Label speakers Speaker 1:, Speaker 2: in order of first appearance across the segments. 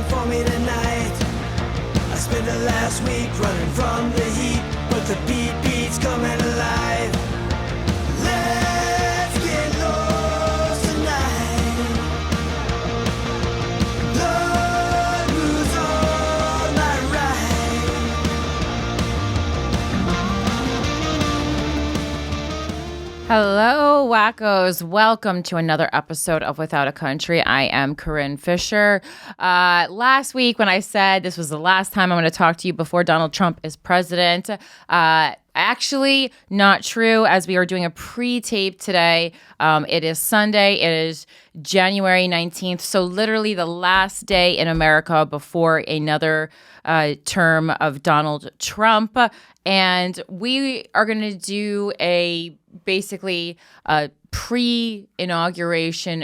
Speaker 1: for me tonight. I spent the last week running from the heat, but the beat's coming alive. Let's get lost tonight. Lord, who's on my right?
Speaker 2: Hello, wackos. Welcome to another episode of Without a Country. I am Corinne Fisher. Last week when I said this was the last time I'm going to talk to you before Donald Trump is president, actually not true, as we are doing a pre-tape today. It is Sunday. It is January 19th. So literally the last day in America before another term of Donald Trump. And we are going to do basically a pre-inauguration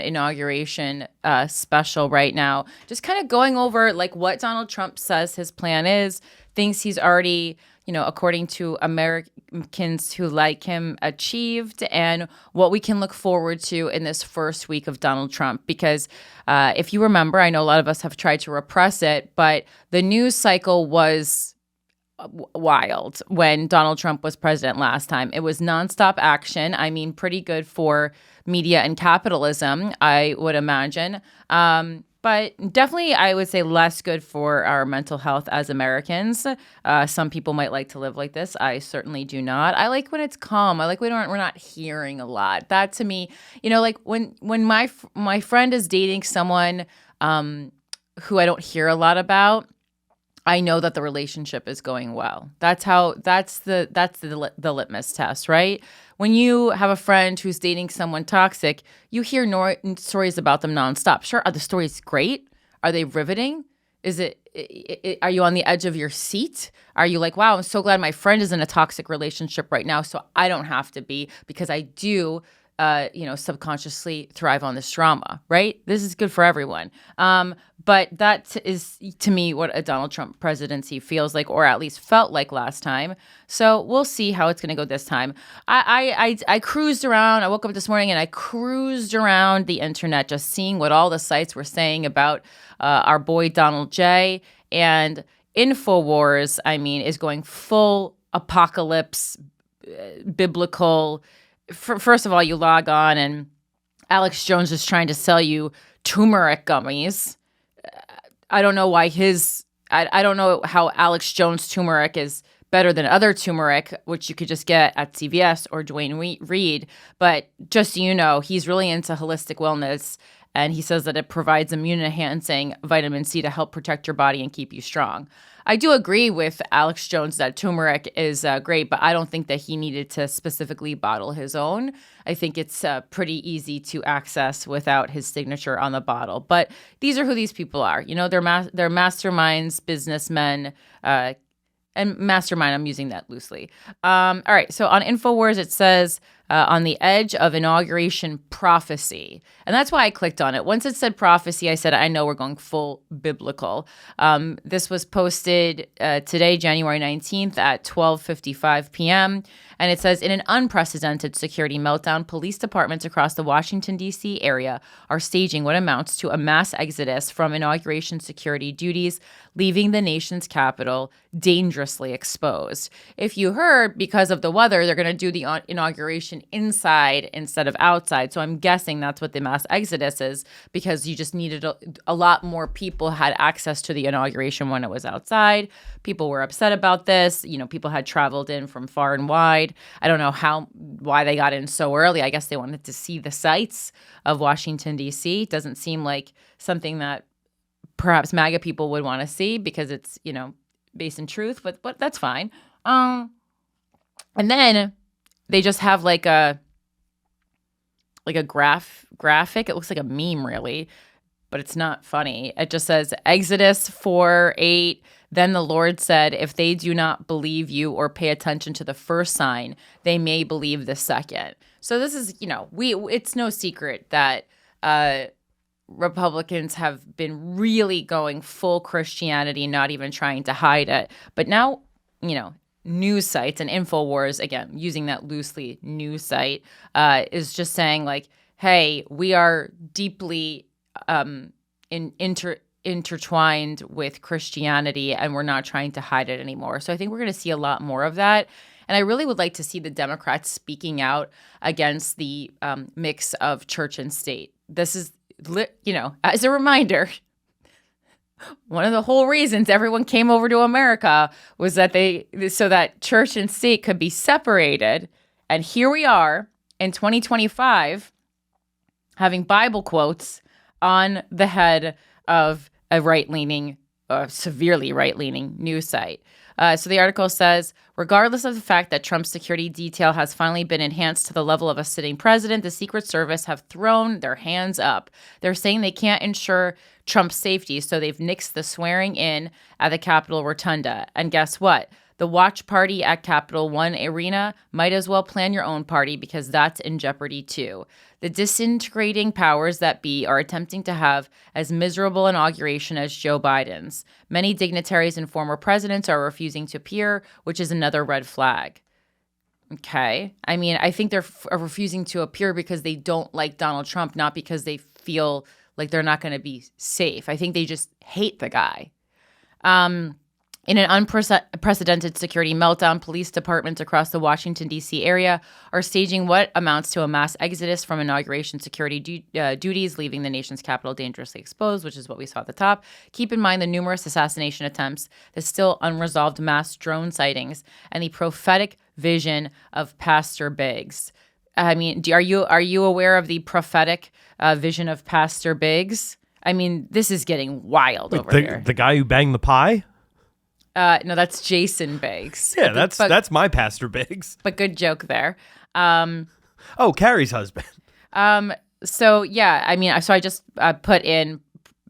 Speaker 2: special right now. Just kind of going over like what Donald Trump says his plan is, things he's already, according to Americans who like him, achieved, and what we can look forward to in this first week of Donald Trump. Because if you remember, I know a lot of us have tried to repress it, but the news cycle was wild when Donald Trump was president last time. It was nonstop action. I mean, pretty good for media and capitalism, I would imagine. But definitely, I would say less good for our mental health as Americans. Some people might like to live like this. I certainly do not. I like when it's calm. I like when we're not hearing a lot. That to me, like when my friend is dating someone who I don't hear a lot about, I know that the relationship is going well. That's the litmus test, right? When you have a friend who's dating someone toxic, you hear stories about them nonstop. Sure, are the stories great? Are they riveting? Are you on the edge of your seat? Are you like, wow, I'm so glad my friend is in a toxic relationship right now, so I don't have to be, because I do subconsciously thrive on this drama, right? This is good for everyone. But that is, to me, what a Donald Trump presidency feels like, or at least felt like last time. So we'll see how it's going to go this time. I cruised around. I woke up this morning and I cruised around the internet, just seeing what all the sites were saying about our boy Donald J. And Infowars, is going full apocalypse, biblical. First of all, you log on and Alex Jones is trying to sell you turmeric gummies. I don't know why I don't know how Alex Jones turmeric is better than other turmeric, which you could just get at CVS or Dwayne Reed. But just so you know, he's really into holistic wellness. And he says that it provides immune-enhancing vitamin C to help protect your body and keep you strong. I do agree with Alex Jones that turmeric is great, but I don't think that he needed to specifically bottle his own. I think it's pretty easy to access without his signature on the bottle. But these are who these people are. They're masterminds, businessmen, and mastermind, I'm using that loosely. All right, so on Infowars, it says, on the edge of inauguration prophecy. And that's why I clicked on it. Once it said prophecy, I said, I know we're going full biblical. This was posted today, January 19th at 12:55 p.m. And it says, in an unprecedented security meltdown, police departments across the Washington, D.C. area are staging what amounts to a mass exodus from inauguration security duties, leaving the nation's capital dangerously exposed. If you heard, because of the weather, they're going to do the inauguration inside instead of outside. So I'm guessing that's what the mass exodus is, because you just needed a lot more people had access to the inauguration when it was outside. People were upset about this. People had traveled in from far and wide. I don't know why they got in so early. I guess they wanted to see the sights of Washington, D.C. Doesn't seem like something that perhaps MAGA people would want to see, because it's, based in truth, but that's fine. And then they just have like a graphic. It looks like a meme, really, but it's not funny. It just says Exodus 4:8. Then the Lord said, if they do not believe you or pay attention to the first sign, they may believe the second. So this is, it's no secret that Republicans have been really going full Christianity, not even trying to hide it. But now, news sites and Infowars, again, using that loosely, news site, is just saying like, hey, we are deeply intertwined with Christianity, and we're not trying to hide it anymore. So I think we're going to see a lot more of that. And I really would like to see the Democrats speaking out against the mix of church and state. This is, as a reminder, one of the whole reasons everyone came over to America was that so that church and state could be separated. And here we are in 2025 having Bible quotes on the head of a right-leaning, severely right-leaning news site. So the article says, regardless of the fact that Trump's security detail has finally been enhanced to the level of a sitting president, the Secret Service have thrown their hands up. They're saying they can't ensure Trump's safety, so they've nixed the swearing in at the Capitol Rotunda. And guess what? The watch party at Capital One Arena might as well plan your own party because that's in jeopardy too. The disintegrating powers that be are attempting to have as miserable an inauguration as Joe Biden's. Many dignitaries and former presidents are refusing to appear, which is another red flag. Okay. I mean, I think they're refusing to appear because they don't like Donald Trump, not because they feel like they're not going to be safe. I think they just hate the guy. In an unprecedented security meltdown, police departments across the Washington, D.C. area are staging what amounts to a mass exodus from inauguration security duties, leaving the nation's capital dangerously exposed, which is what we saw at the top. Keep in mind the numerous assassination attempts, the still unresolved mass drone sightings, and the prophetic vision of Pastor Biggs. I mean, are you aware of the prophetic vision of Pastor Biggs? I mean, this is getting wild over here.
Speaker 3: The guy who banged the pie?
Speaker 2: No, that's Jason Biggs.
Speaker 3: Yeah, that's my Pastor Biggs.
Speaker 2: But good joke there.
Speaker 3: Carrie's husband.
Speaker 2: So yeah, I mean, so I just put in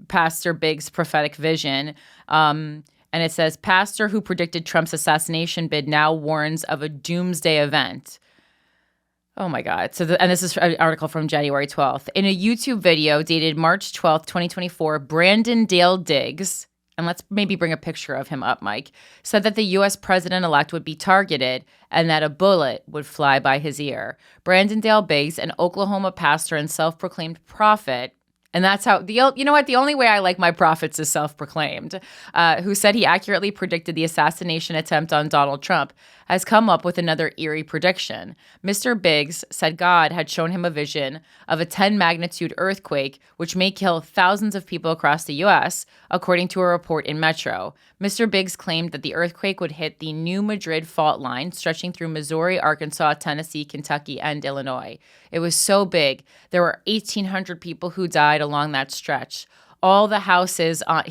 Speaker 2: Pastor Biggs' prophetic vision, and it says, pastor who predicted Trump's assassination bid now warns of a doomsday event. Oh my God. And this is an article from January 12th. In a YouTube video dated March 12th, 2024, Brandon Dale Diggs, and let's maybe bring a picture of him up, Mike, said that the U.S. president-elect would be targeted and that a bullet would fly by his ear. Brandon Dale Biggs, an Oklahoma pastor and self-proclaimed prophet, and that's how, you know what, the only way I like my prophets is self-proclaimed, who said he accurately predicted the assassination attempt on Donald Trump, has come up with another eerie prediction. Mr. Biggs said God had shown him a vision of a 10-magnitude earthquake, which may kill thousands of people across the U.S., according to a report in Metro. Mr. Biggs claimed that the earthquake would hit the New Madrid fault line, stretching through Missouri, Arkansas, Tennessee, Kentucky, and Illinois. It was so big, there were 1,800 people who died along that stretch. All the houses on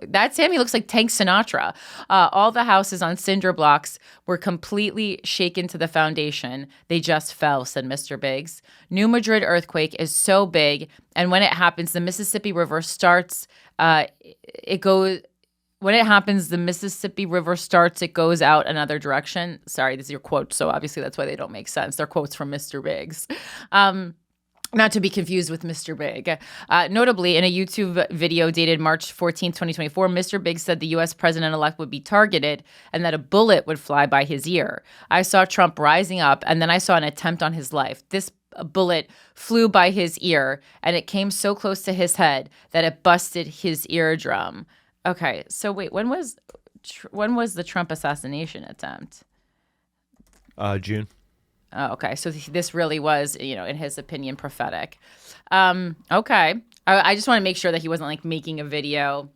Speaker 2: that's him. He looks like Tank Sinatra. All the houses on cinder blocks were completely shaken to the foundation. They just fell, said Mr. Biggs. New Madrid earthquake is so big, and when it happens, the Mississippi River starts. It goes out another direction. Sorry, these are your quotes, so obviously that's why they don't make sense. They're quotes from Mr. Biggs. Not to be confused with Mr. Big. Notably, in a YouTube video dated March 14, 2024, Mr. Big said the U.S. president-elect would be targeted and that a bullet would fly by his ear. I saw Trump rising up, and then I saw an attempt on his life. This bullet flew by his ear, and it came so close to his head that it busted his eardrum. Okay, so wait, when was the Trump assassination attempt?
Speaker 3: June.
Speaker 2: Oh, okay. So this really was, in his opinion, prophetic. Okay. I just want to make sure that he wasn't like making a video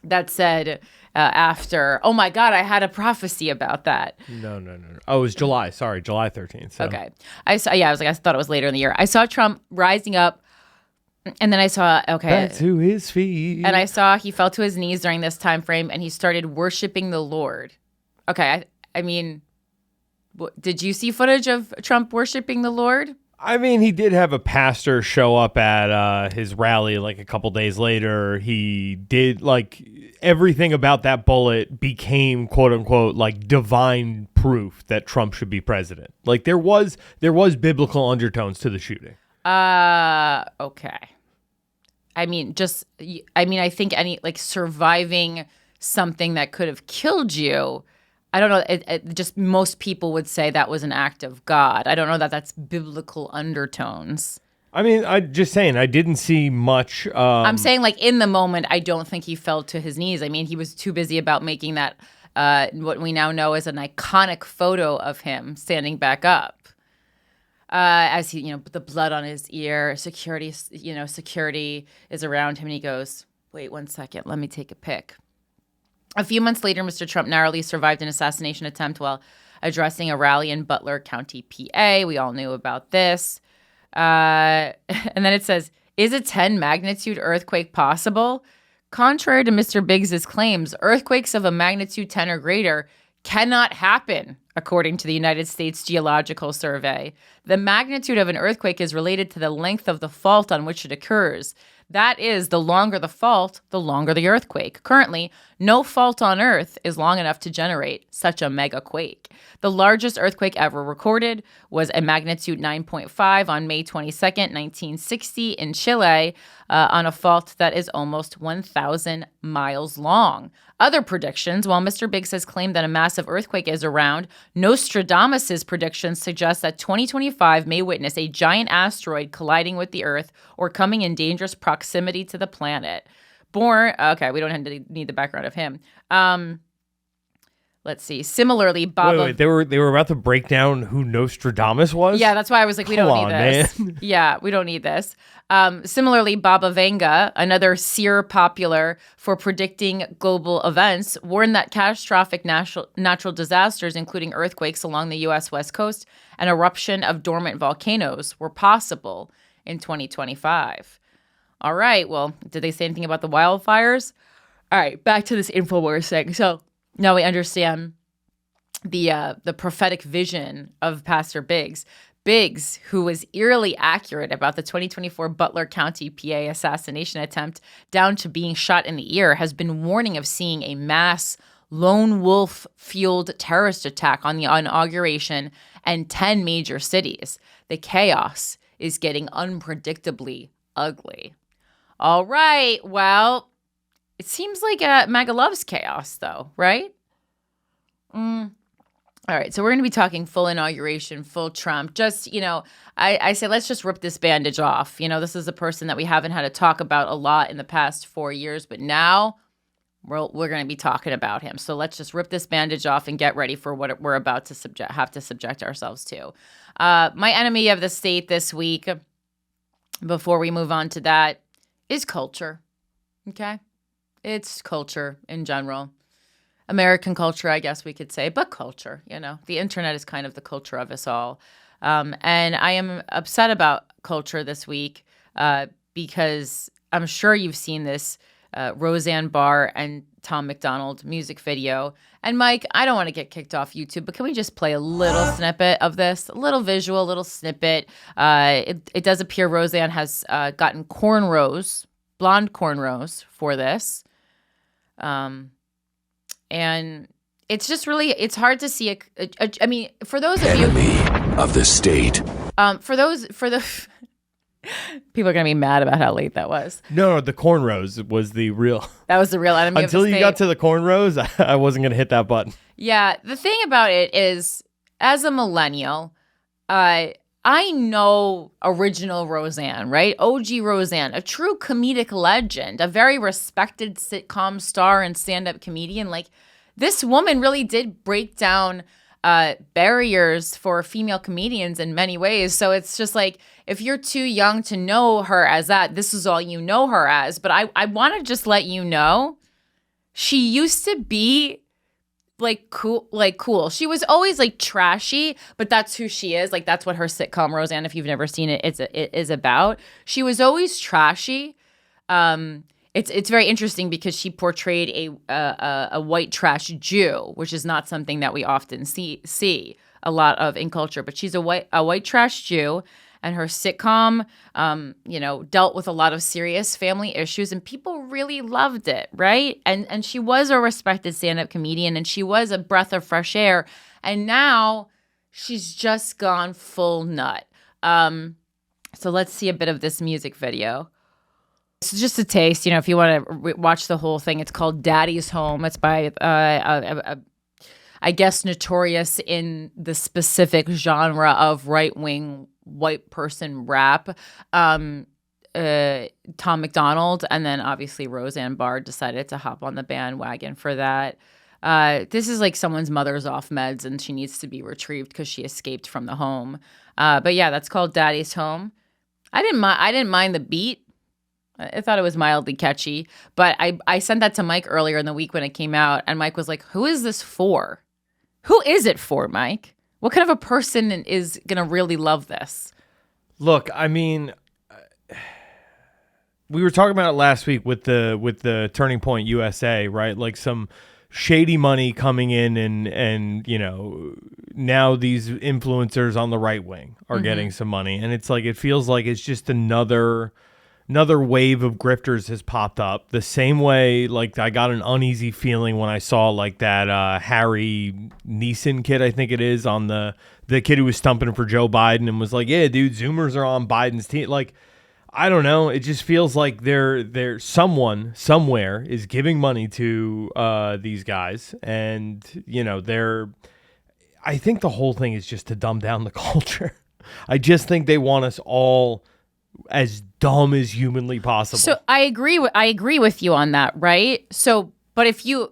Speaker 2: that said after, oh my God, I had a prophecy about that.
Speaker 3: No. Oh, it was July. Sorry, July 13th. So.
Speaker 2: Okay. I thought it was later in the year. I saw Trump rising up, and then I saw,
Speaker 3: back to his feet.
Speaker 2: And I saw he fell to his knees during this time frame, and he started worshiping the Lord. Okay. I mean, did you see footage of Trump worshiping the Lord?
Speaker 3: I mean, he did have a pastor show up at his rally like a couple days later. He did, like, everything about that bullet became, quote unquote, like divine proof that Trump should be president. Like there was biblical undertones to the shooting.
Speaker 2: Okay. I think surviving something that could have killed you, I don't know. It just most people would say that was an act of God. I don't know that that's biblical undertones.
Speaker 3: I mean, I'm just saying, I didn't see much.
Speaker 2: I'm saying, like, in the moment, I don't think he fell to his knees. I mean, he was too busy about making that, what we now know is an iconic photo of him standing back up. As he, the blood on his ear, security is around him, and he goes, wait 1 second, let me take a pic. A few months later, Mr. Trump narrowly survived an assassination attempt while addressing a rally in Butler County, PA. We all knew about this. And then it says, is a 10 magnitude earthquake possible? Contrary to Mr. Biggs's claims, earthquakes of a magnitude 10 or greater cannot happen, according to the United States Geological Survey. The magnitude of an earthquake is related to the length of the fault on which it occurs. That is, the longer the fault, the longer the earthquake. Currently, no fault on Earth is long enough to generate such a mega quake. The largest earthquake ever recorded was a magnitude 9.5 on May 22nd, 1960 in Chile, on a fault that is almost 1,000 miles long. Other predictions, while Mr. Biggs has claimed that a massive earthquake is around, Nostradamus' predictions suggest that 2025 may witness a giant asteroid colliding with the Earth or coming in dangerous proximity to the planet. Okay, we don't need the background of him. Let's see. Similarly, Bob.
Speaker 3: Wait, they were about to break down who Nostradamus was?
Speaker 2: Yeah, that's why I was like, we don't need this. Man. Yeah, we don't need this. Similarly, Baba Vanga, another seer popular for predicting global events, warned that catastrophic natural disasters, including earthquakes along the U.S. West Coast and eruption of dormant volcanoes, were possible in 2025. All right, well, did they say anything about the wildfires? All right, back to this Infowars thing. So now we understand the prophetic vision of Pastor Biggs. Biggs, who was eerily accurate about the 2024 Butler County, PA assassination attempt down to being shot in the ear, has been warning of seeing a mass lone wolf-fueled terrorist attack on the inauguration and 10 major cities. The chaos is getting unpredictably ugly. All right, well, it seems like MAGA loves chaos, though, right? All right, so we're going to be talking full inauguration, full Trump. Just, I say let's just rip this bandage off. This is a person that we haven't had to talk about a lot in the past 4 years, but now we're going to be talking about him. So let's just rip this bandage off and get ready for what we're about to have to subject ourselves to. My enemy of the state this week, before we move on to that, is culture. Okay? It's culture in general. American culture, I guess we could say, but culture, The internet is kind of the culture of us all. And I am upset about culture this week because I'm sure you've seen this Roseanne Barr and Tom McDonald music video. And Mike, I don't want to get kicked off YouTube, but can we just play a little snippet of this? A little visual, a little snippet. It does appear Roseanne has gotten blonde cornrows for this. And it's just really, it's hard to see. I mean, for those of you,
Speaker 1: enemy of the state.
Speaker 2: For the people are gonna be mad about how late that was.
Speaker 3: No, the cornrows was the real.
Speaker 2: That was the real enemy.
Speaker 3: Until
Speaker 2: of the
Speaker 3: you
Speaker 2: state.
Speaker 3: got to the cornrows, I wasn't gonna hit that button.
Speaker 2: Yeah, the thing about it is, as a millennial, I know original Roseanne, right? OG Roseanne, a true comedic legend, a very respected sitcom star and stand-up comedian. Like, this woman really did break down barriers for female comedians in many ways. So it's just like, if you're too young to know her as that, this is all you know her as. But I want to just let you know, she used to be cool. She was always trashy, but that's who she is. That's what her sitcom Roseanne, if you've never seen it, it is about. She was always trashy. It's very interesting because she portrayed a white trash Jew, which is not something that we often see a lot of in culture. But she's a white trash Jew. And her sitcom, dealt with a lot of serious family issues, and people really loved it, right? And she was a respected stand-up comedian, and she was a breath of fresh air. And now she's just gone full nut. So let's see a bit of this music video. It's just a taste, if you want to watch the whole thing. It's called Daddy's Home. It's by I guess notorious in the specific genre of right-wing white person rap. Tom McDonald, and then obviously Roseanne Barr decided to hop on the bandwagon for that. This is like someone's mother's off meds and she needs to be retrieved because she escaped from the home. But yeah, that's called Daddy's Home. I didn't mind the beat. I thought it was mildly catchy, but I sent that to Mike earlier in the week when it came out, and Mike was like, "Who is this for? Who is it for, Mike? What kind of a person is gonna really love this?"
Speaker 3: Look, I mean, we were talking about it last week with the Turning Point USA, right? Like some shady money coming in, and you know, now these influencers on the right wing are getting some money, and it's like it feels like it's just another wave of grifters has popped up. The same way, like I got an uneasy feeling when I saw like that Harry Neeson kid, I think it is, on the kid who was stumping for Joe Biden and was like, "Yeah, dude, Zoomers are on Biden's team." Like, I don't know. It just feels like someone somewhere is giving money to these guys, and you know, I think the whole thing is just to dumb down the culture. I just think they want us all as dumb as humanly possible.
Speaker 2: So I agree with you on that, right? So, don't you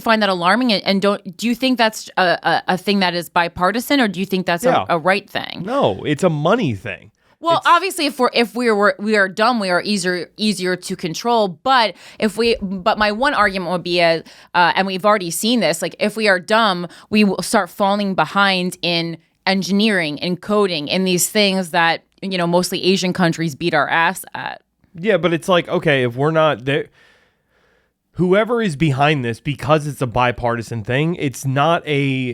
Speaker 2: find that alarming? And do you think that's a thing that is bipartisan, or do you think that's a right thing?
Speaker 3: No, it's a money thing.
Speaker 2: Well, obviously, if we are dumb, we are easier to control. But my one argument would be, and we've already seen this, like if we are dumb, we will start falling behind in engineering and coding and these things that, you know, mostly Asian countries beat our ass at. Yeah,
Speaker 3: but it's like, okay, if we're not there, whoever is behind this, because it's a bipartisan thing, it's not a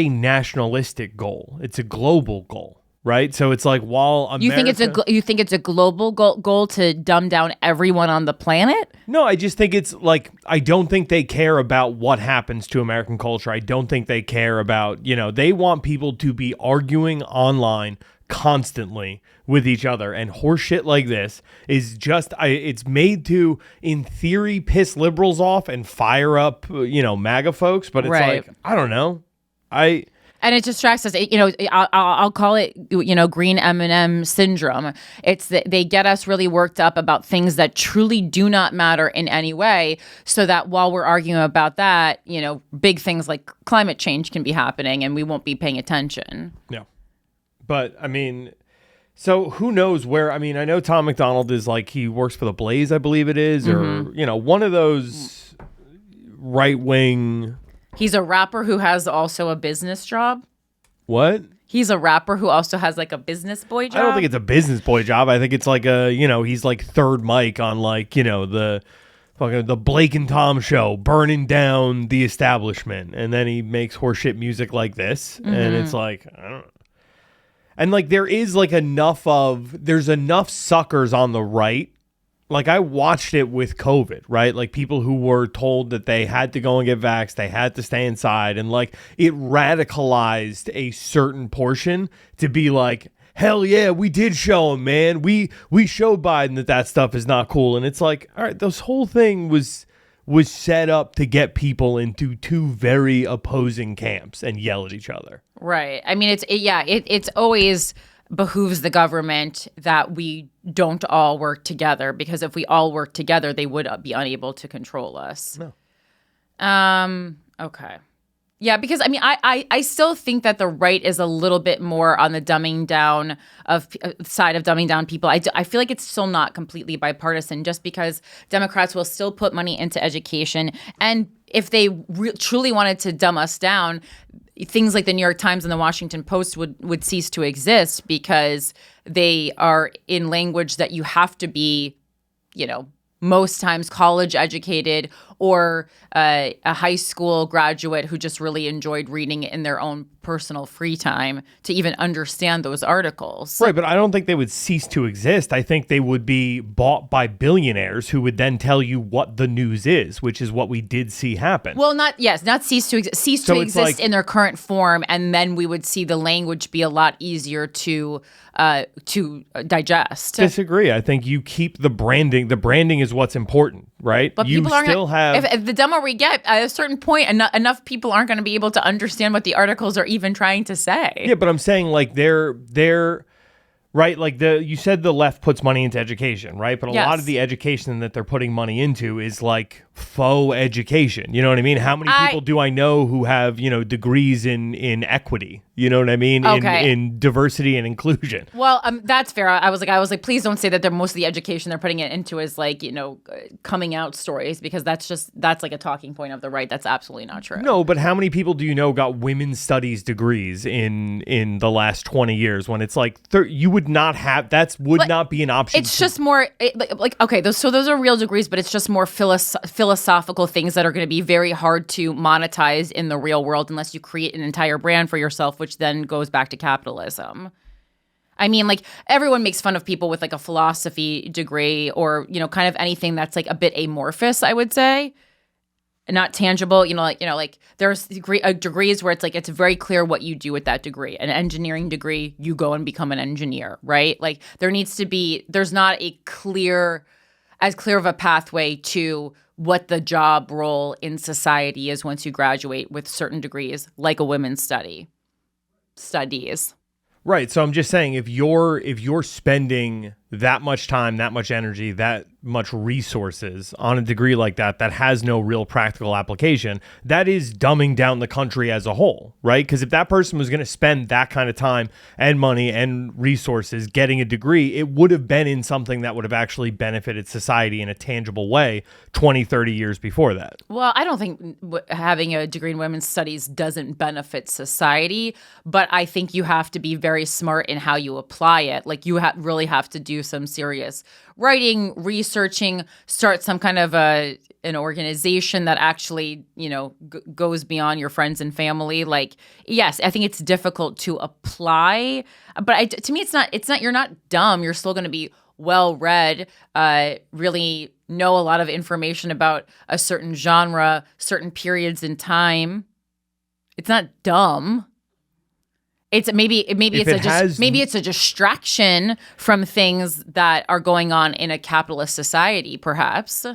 Speaker 3: nationalistic goal. It's a global goal. Right, so it's like while America,
Speaker 2: you think it's a global goal to dumb down everyone on the planet?
Speaker 3: No, I just think it's like I don't think they care about what happens to American culture. I don't think they care about, you know, they want people to be arguing online constantly with each other, and horseshit like this is just it's made to, in theory, piss liberals off and fire up, you know, MAGA folks. But it's like, I don't know,
Speaker 2: And it distracts us. You know, I'll call it, you know, green M&M syndrome. It's that they get us really worked up about things that truly do not matter in any way, so that while we're arguing about that, you know, big things like climate change can be happening and we won't be paying attention.
Speaker 3: Yeah. But, I mean, so who knows where, I mean, I know Tom McDonald is like, he works for the Blaze, I believe it is, or, you know, one of those right-wing...
Speaker 2: He's a rapper who has also a business job.
Speaker 3: What?
Speaker 2: He's a rapper who also has like a business boy job.
Speaker 3: I don't think it's a business boy job. I think it's like he's like third mic on like, you know, the Blake and Tom show, burning down the establishment. And then he makes horseshit music like this. And it's like, I don't know. And like there is like there's enough suckers on the right. Like I watched it with COVID, right? Like people who were told that they had to go and get vaxxed, they had to stay inside, and like it radicalized a certain portion to be like, hell yeah, we did show him, man. We showed Biden that stuff is not cool. And it's like, all right, this whole thing was set up to get people into two very opposing camps and yell at each other.
Speaker 2: Right. I mean, it's always behooves the government that we don't all work together, because if we all work together, they would be unable to control us.
Speaker 3: No.
Speaker 2: Okay. Yeah, because I mean, I still think that the right is a little bit more on the dumbing down side of dumbing down people. I feel like it's still not completely bipartisan, just because Democrats will still put money into education, and if they truly wanted to dumb us down, things like the New York Times and the Washington Post would cease to exist, because they are in language that you have to be, you know, most times college educated or a high school graduate who just really enjoyed reading it in their own personal free time to even understand those articles.
Speaker 3: Right, but I don't think they would cease to exist. I think they would be bought by billionaires who would then tell you what the news is, which is what we did see happen.
Speaker 2: Well, not cease to exist like, in their current form, and then we would see the language be a lot easier to digest.
Speaker 3: Disagree. I think you keep the branding. The branding is what's important. right?
Speaker 2: But
Speaker 3: You
Speaker 2: people aren't
Speaker 3: still have.
Speaker 2: if the dumber we get, at a certain point, enough people aren't going to be able to understand what the articles are even trying to say.
Speaker 3: Yeah, but I'm saying like they're right. Like you said, the left puts money into education, right? But a lot of the education that they're putting money into is like faux education. You know what I mean? How many people do I know who have, degrees in equity? You know what I mean?
Speaker 2: Okay.
Speaker 3: In diversity and inclusion.
Speaker 2: Well, that's fair. I was like, please don't say that most of the education they're putting it into is like, coming out stories, because that's like a talking point of the right. That's absolutely not true.
Speaker 3: No, but how many people do you know got women's studies degrees in the last 20 years when it's like you would not have, not be an option.
Speaker 2: It's just more okay, those are real degrees, but it's just more philosophical things that are going to be very hard to monetize in the real world unless you create an entire brand for yourself, which then goes back to capitalism. I mean, like, everyone makes fun of people with like a philosophy degree or, kind of anything that's like a bit amorphous, I would say. Not tangible, like there's degrees where it's like it's very clear what you do with that degree. An engineering degree, you go and become an engineer, right? Like there's not as clear of a pathway to what the job role in society is once you graduate with certain degrees, like a women's studies.
Speaker 3: Right. So I'm just saying, if you're spending that much time, that much energy, that much resources on a degree like that has no real practical application, that is dumbing down the country as a whole, right? Because if that person was going to spend that kind of time and money and resources getting a degree, it would have been in something that would have actually benefited society in a tangible way 20, 30 years before that.
Speaker 2: Well, I don't think having a degree in women's studies doesn't benefit society, but I think you have to be very smart in how you apply it. Like, you really have to do some serious writing, researching, start some kind of an organization that actually, goes beyond your friends and family. Like, yes, I think it's difficult to apply, but to me, it's not, you're not dumb. You're still going to be well-read, really know a lot of information about a certain genre, certain periods in time. It's not dumb. Maybe it's a distraction from things that are going on in a capitalist society, perhaps.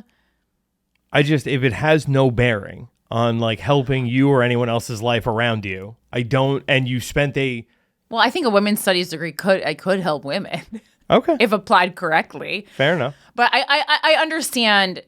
Speaker 3: If it has no bearing on like helping you or anyone else's life around you, and you spent
Speaker 2: well, I think a women's studies degree could help women.
Speaker 3: Okay.
Speaker 2: If applied correctly.
Speaker 3: Fair enough.
Speaker 2: But I understand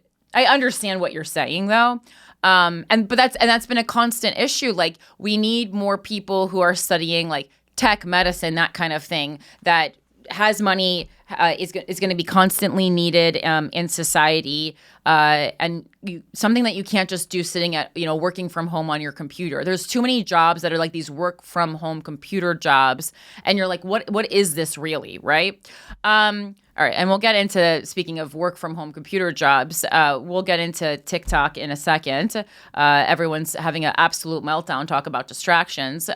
Speaker 2: what you're saying, though. But that's been a constant issue. Like, we need more people who are studying like tech, medicine, that kind of thing, that has money, is going to be constantly needed in society, and something that you can't just do sitting at, working from home on your computer. There's too many jobs that are like these work from home computer jobs, and you're like, what is this really, right? All right, and we'll get into, speaking of work from home computer jobs, we'll get into TikTok in a second. Everyone's having an absolute meltdown, talk about distractions.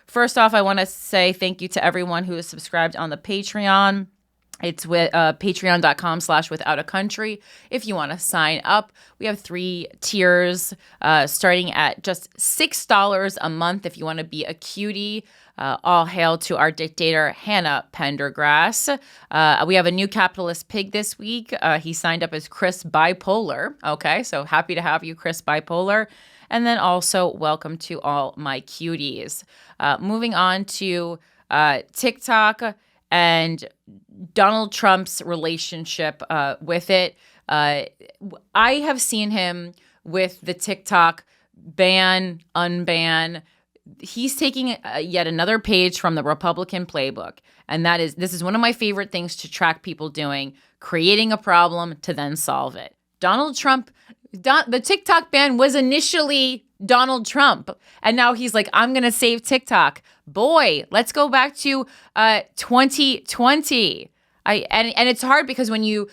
Speaker 2: First off, I want to say thank you to everyone who is subscribed on the Patreon. It's with patreon.com/withoutacountry. If you want to sign up, we have 3 tiers, starting at just $6 a month if you want to be a cutie. All hail to our dictator, Hannah Pendergrass. We have a new capitalist pig this week. He signed up as Chris Bipolar. Okay, so happy to have you, Chris Bipolar. And then also welcome to all my cuties. Moving on to TikTok and Donald Trump's relationship with it. I have seen him with the TikTok ban, unban. He's taking yet another page from the Republican playbook. And this is one of my favorite things to track people doing, creating a problem to then solve it. Donald Trump, the TikTok ban was initially Donald Trump. And now he's like, I'm going to save TikTok. Boy, let's go back to 2020. And it's hard because when you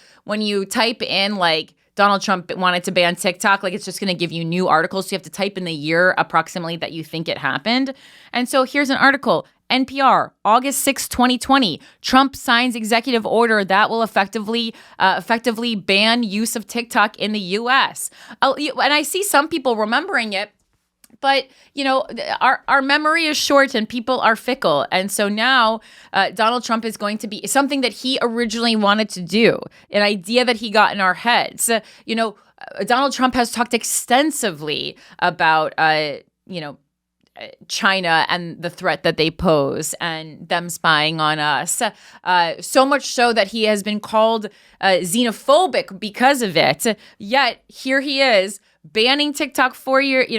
Speaker 2: type in like Donald Trump wanted to ban TikTok, like, it's just going to give you new articles. So you have to type in the year approximately that you think it happened. And so here's an article. NPR, August 6, 2020. Trump signs executive order that will effectively ban use of TikTok in the U.S. And I see some people remembering it. But, our memory is short and people are fickle. And so now Donald Trump is going to be something that he originally wanted to do, an idea that he got in our heads. Donald Trump has talked extensively about, China and the threat that they pose and them spying on us. So much so that he has been called xenophobic because of it. Yet here he is banning TikTok 4 years,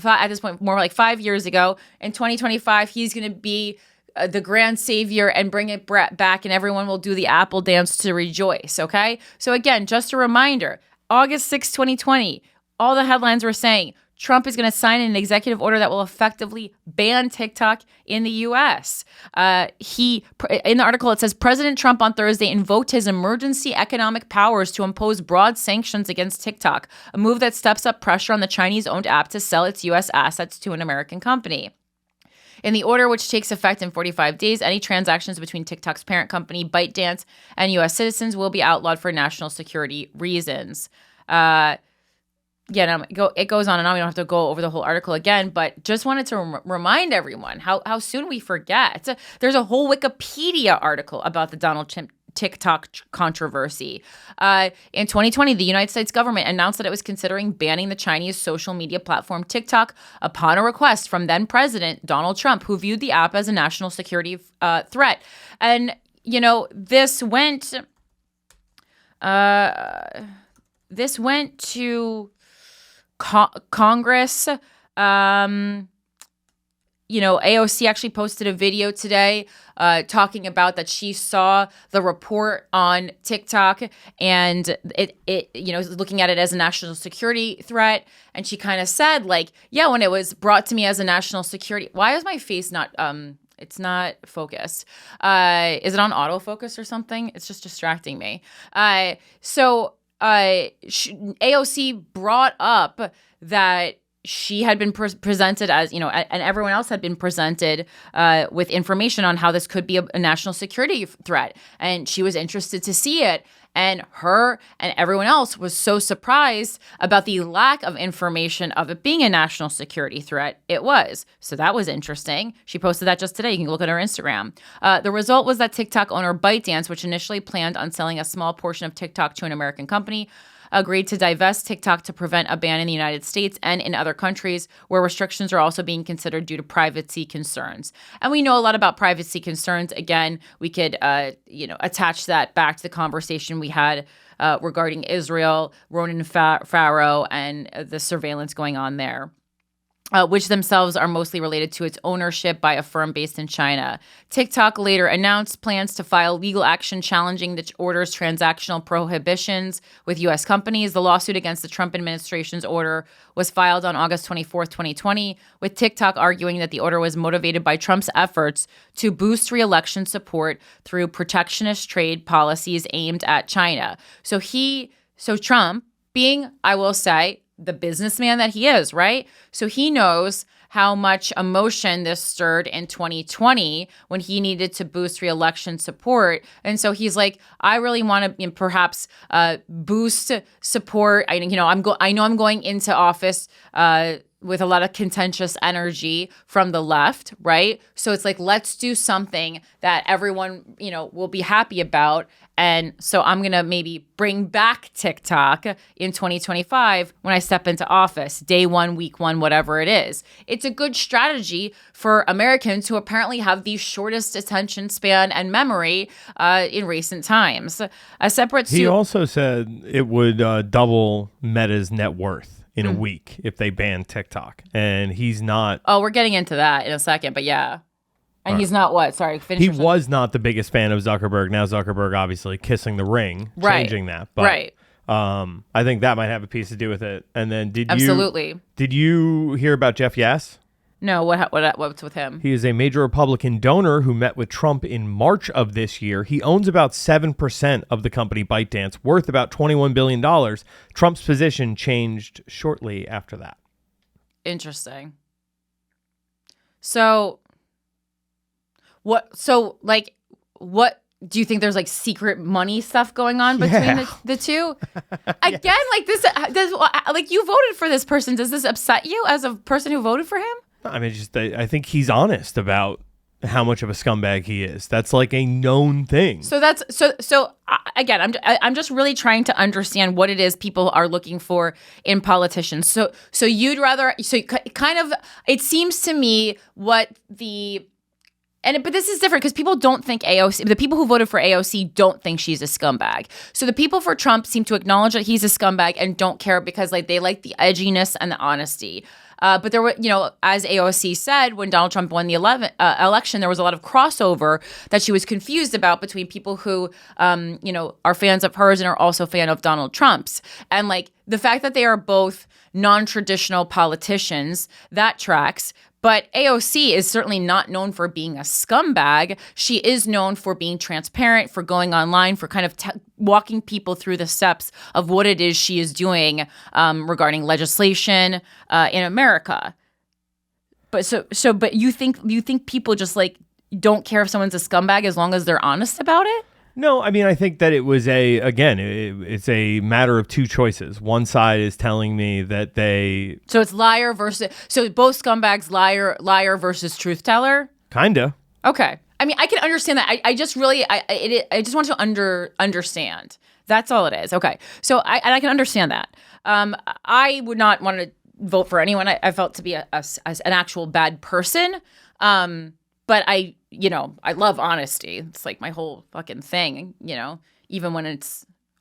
Speaker 2: at this point, more like 5 years ago. In 2025, he's going to be the grand savior and bring it back, and everyone will do the Apple dance to rejoice. Okay. So again, just a reminder, August 6, 2020, all the headlines were saying Trump is going to sign an executive order that will effectively ban TikTok in the U.S. In the article, it says President Trump on Thursday invoked his emergency economic powers to impose broad sanctions against TikTok, a move that steps up pressure on the Chinese-owned app to sell its U.S. assets to an American company. In the order, which takes effect in 45 days, any transactions between TikTok's parent company, ByteDance, and U.S. citizens will be outlawed for national security reasons. It goes on and on. We don't have to go over the whole article again, but just wanted to remind everyone how soon we forget. There's a whole Wikipedia article about the Donald Trump TikTok controversy. In 2020, the United States government announced that it was considering banning the Chinese social media platform TikTok upon a request from then President Donald Trump, who viewed the app as a national security threat. And, this went to Congress. AOC actually posted a video today talking about that she saw the report on TikTok and it looking at it as a national security threat. And she kind of said, when it was brought to me as a national security, why is my face not, it's not focused. Is it on autofocus or something? It's just distracting me. AOC brought up that she had been presented as, and everyone else had been presented with information on how this could be a national security threat. And she was interested to see it. And her and everyone else was so surprised about the lack of information of it being a national security threat. It was. So that was interesting. She posted that just today. You can look at her Instagram. The result was that TikTok owner ByteDance, which initially planned on selling a small portion of TikTok to an American company, agreed to divest TikTok to prevent a ban in the United States and in other countries where restrictions are also being considered due to privacy concerns. And we know a lot about privacy concerns. Again, we could, attach that back to the conversation we had regarding Israel, Ronan Farrow, and the surveillance going on there. Which themselves are mostly related to its ownership by a firm based in China. TikTok later announced plans to file legal action challenging the order's transactional prohibitions with U.S. companies. The lawsuit against the Trump administration's order was filed on August 24th, 2020, with TikTok arguing that the order was motivated by Trump's efforts to boost re-election support through protectionist trade policies aimed at China. So Trump, being, I will say, the businessman that he is, right? So he knows how much emotion this stirred in 2020 when he needed to boost re-election support. And so he's like, I really want to perhaps boost support. I know I'm going into office with a lot of contentious energy from the left, right? So it's like, let's do something that everyone, will be happy about. And so I'm going to maybe bring back TikTok in 2025 when I step into office, day one, week one, whatever it is. It's a good strategy for Americans who apparently have the shortest attention span and memory in recent times. He
Speaker 3: also said it would double Meta's net worth in a week if they banned TikTok. And he's not...
Speaker 2: Oh, we're getting into that in a second, but yeah. And he's not what? Sorry, finish.
Speaker 3: He was not the biggest fan of Zuckerberg. Now Zuckerberg obviously kissing the ring, changing that. But, I think that might have a piece to do with it. And then did you hear about Jeff Yass?
Speaker 2: No, what's with him?
Speaker 3: He is a major Republican donor who met with Trump in March of this year. He owns about 7% of the company ByteDance, worth about $21 billion. Trump's position changed shortly after that.
Speaker 2: Interesting. So, what do you think there's like secret money stuff going on between the two? Again, like this, like you voted for this person. Does this upset you as a person who voted for him?
Speaker 3: I mean, I think he's honest about how much of a scumbag he is. That's like a known thing.
Speaker 2: So again, I'm just really trying to understand what it is people are looking for in politicians. So you'd rather, kind of, it seems to me but this is different because people don't think AOC, the people who voted for AOC don't think she's a scumbag. So the people for Trump seem to acknowledge that he's a scumbag and don't care because like they like the edginess and the honesty. But there were, as AOC said, when Donald Trump won the election, there was a lot of crossover that she was confused about between people who, are fans of hers and are also fan of Donald Trump's. And like the fact that they are both non-traditional politicians, that tracks. But AOC is certainly not known for being a scumbag. She is known for being transparent, for going online, for kind of walking people through the steps of what it is she is doing regarding legislation in America. But you think people just like don't care if someone's a scumbag as long as they're honest about it?
Speaker 3: No, I mean, I think that it was it's a matter of two choices. One side is telling me that so
Speaker 2: it's liar versus, so both scumbags, liar versus truth teller?
Speaker 3: Kinda.
Speaker 2: Okay. I mean, I can understand that. I just really, I just want to understand. That's all it is. Okay. So I can understand that. I would not want to vote for anyone I felt to be as an actual bad person. But I love honesty. It's like my whole fucking thing, even when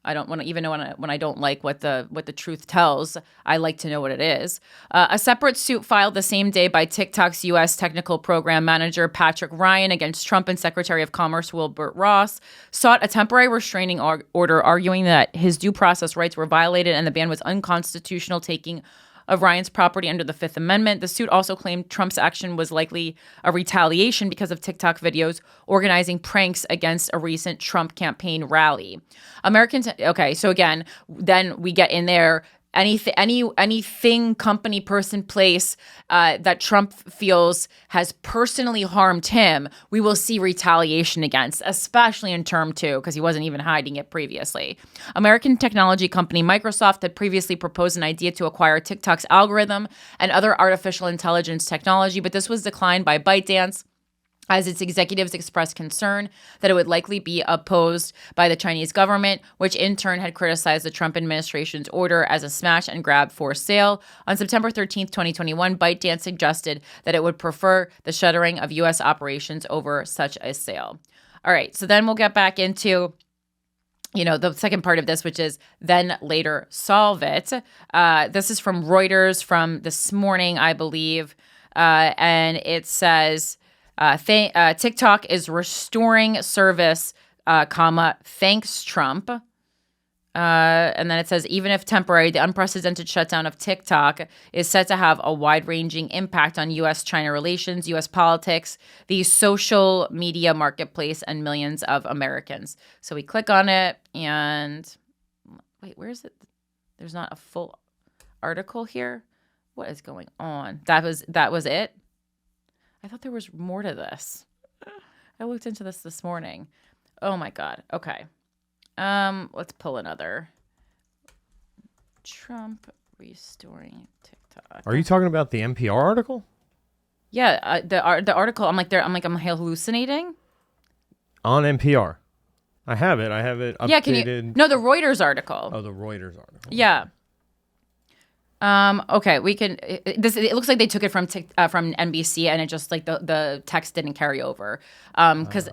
Speaker 2: I don't want to, even when I don't like what the truth tells, I like to know what it is. A separate suit filed the same day by TikTok's U.S. technical program manager, Patrick Ryan, against Trump and Secretary of Commerce, Wilbur Ross, sought a temporary restraining order, arguing that his due process rights were violated and the ban was unconstitutional, taking of Ryan's property under the Fifth Amendment. The suit also claimed Trump's action was likely a retaliation because of TikTok videos organizing pranks against a recent Trump campaign rally. Okay, so again, then we get in there. Anything, company, person, place that Trump feels has personally harmed him, we will see retaliation against, especially in term 2, because he wasn't even hiding it previously. American technology company Microsoft had previously proposed an idea to acquire TikTok's algorithm and other artificial intelligence technology, but this was declined by ByteDance, as its executives expressed concern that it would likely be opposed by the Chinese government, which in turn had criticized the Trump administration's order as a smash and grab for sale. On September 13th, 2021, ByteDance suggested that it would prefer the shuttering of U.S. operations over such a sale. All right, so then we'll get back into the second part of this, which is then later solve it. This is from Reuters from this morning, I believe, and it says, TikTok is restoring service, thanks Trump. And then it says, even if temporary, the unprecedented shutdown of TikTok is set to have a wide-ranging impact on U.S.-China relations, U.S. politics, the social media marketplace, and millions of Americans. So we click on it, and wait, where is it? There's not a full article here. What is going on? That was it? I thought there was more to this. I looked into this morning. Oh my God. Okay. Let's pull another. Trump restoring TikTok.
Speaker 3: Are you talking about the NPR article?
Speaker 2: Yeah, the article. I'm hallucinating.
Speaker 3: On NPR. I have it updated.
Speaker 2: Yeah, No, the Reuters article.
Speaker 3: Oh, the Reuters article.
Speaker 2: Yeah. Okay, we can. It looks like they took it from NBC, and it just like the text didn't carry over, because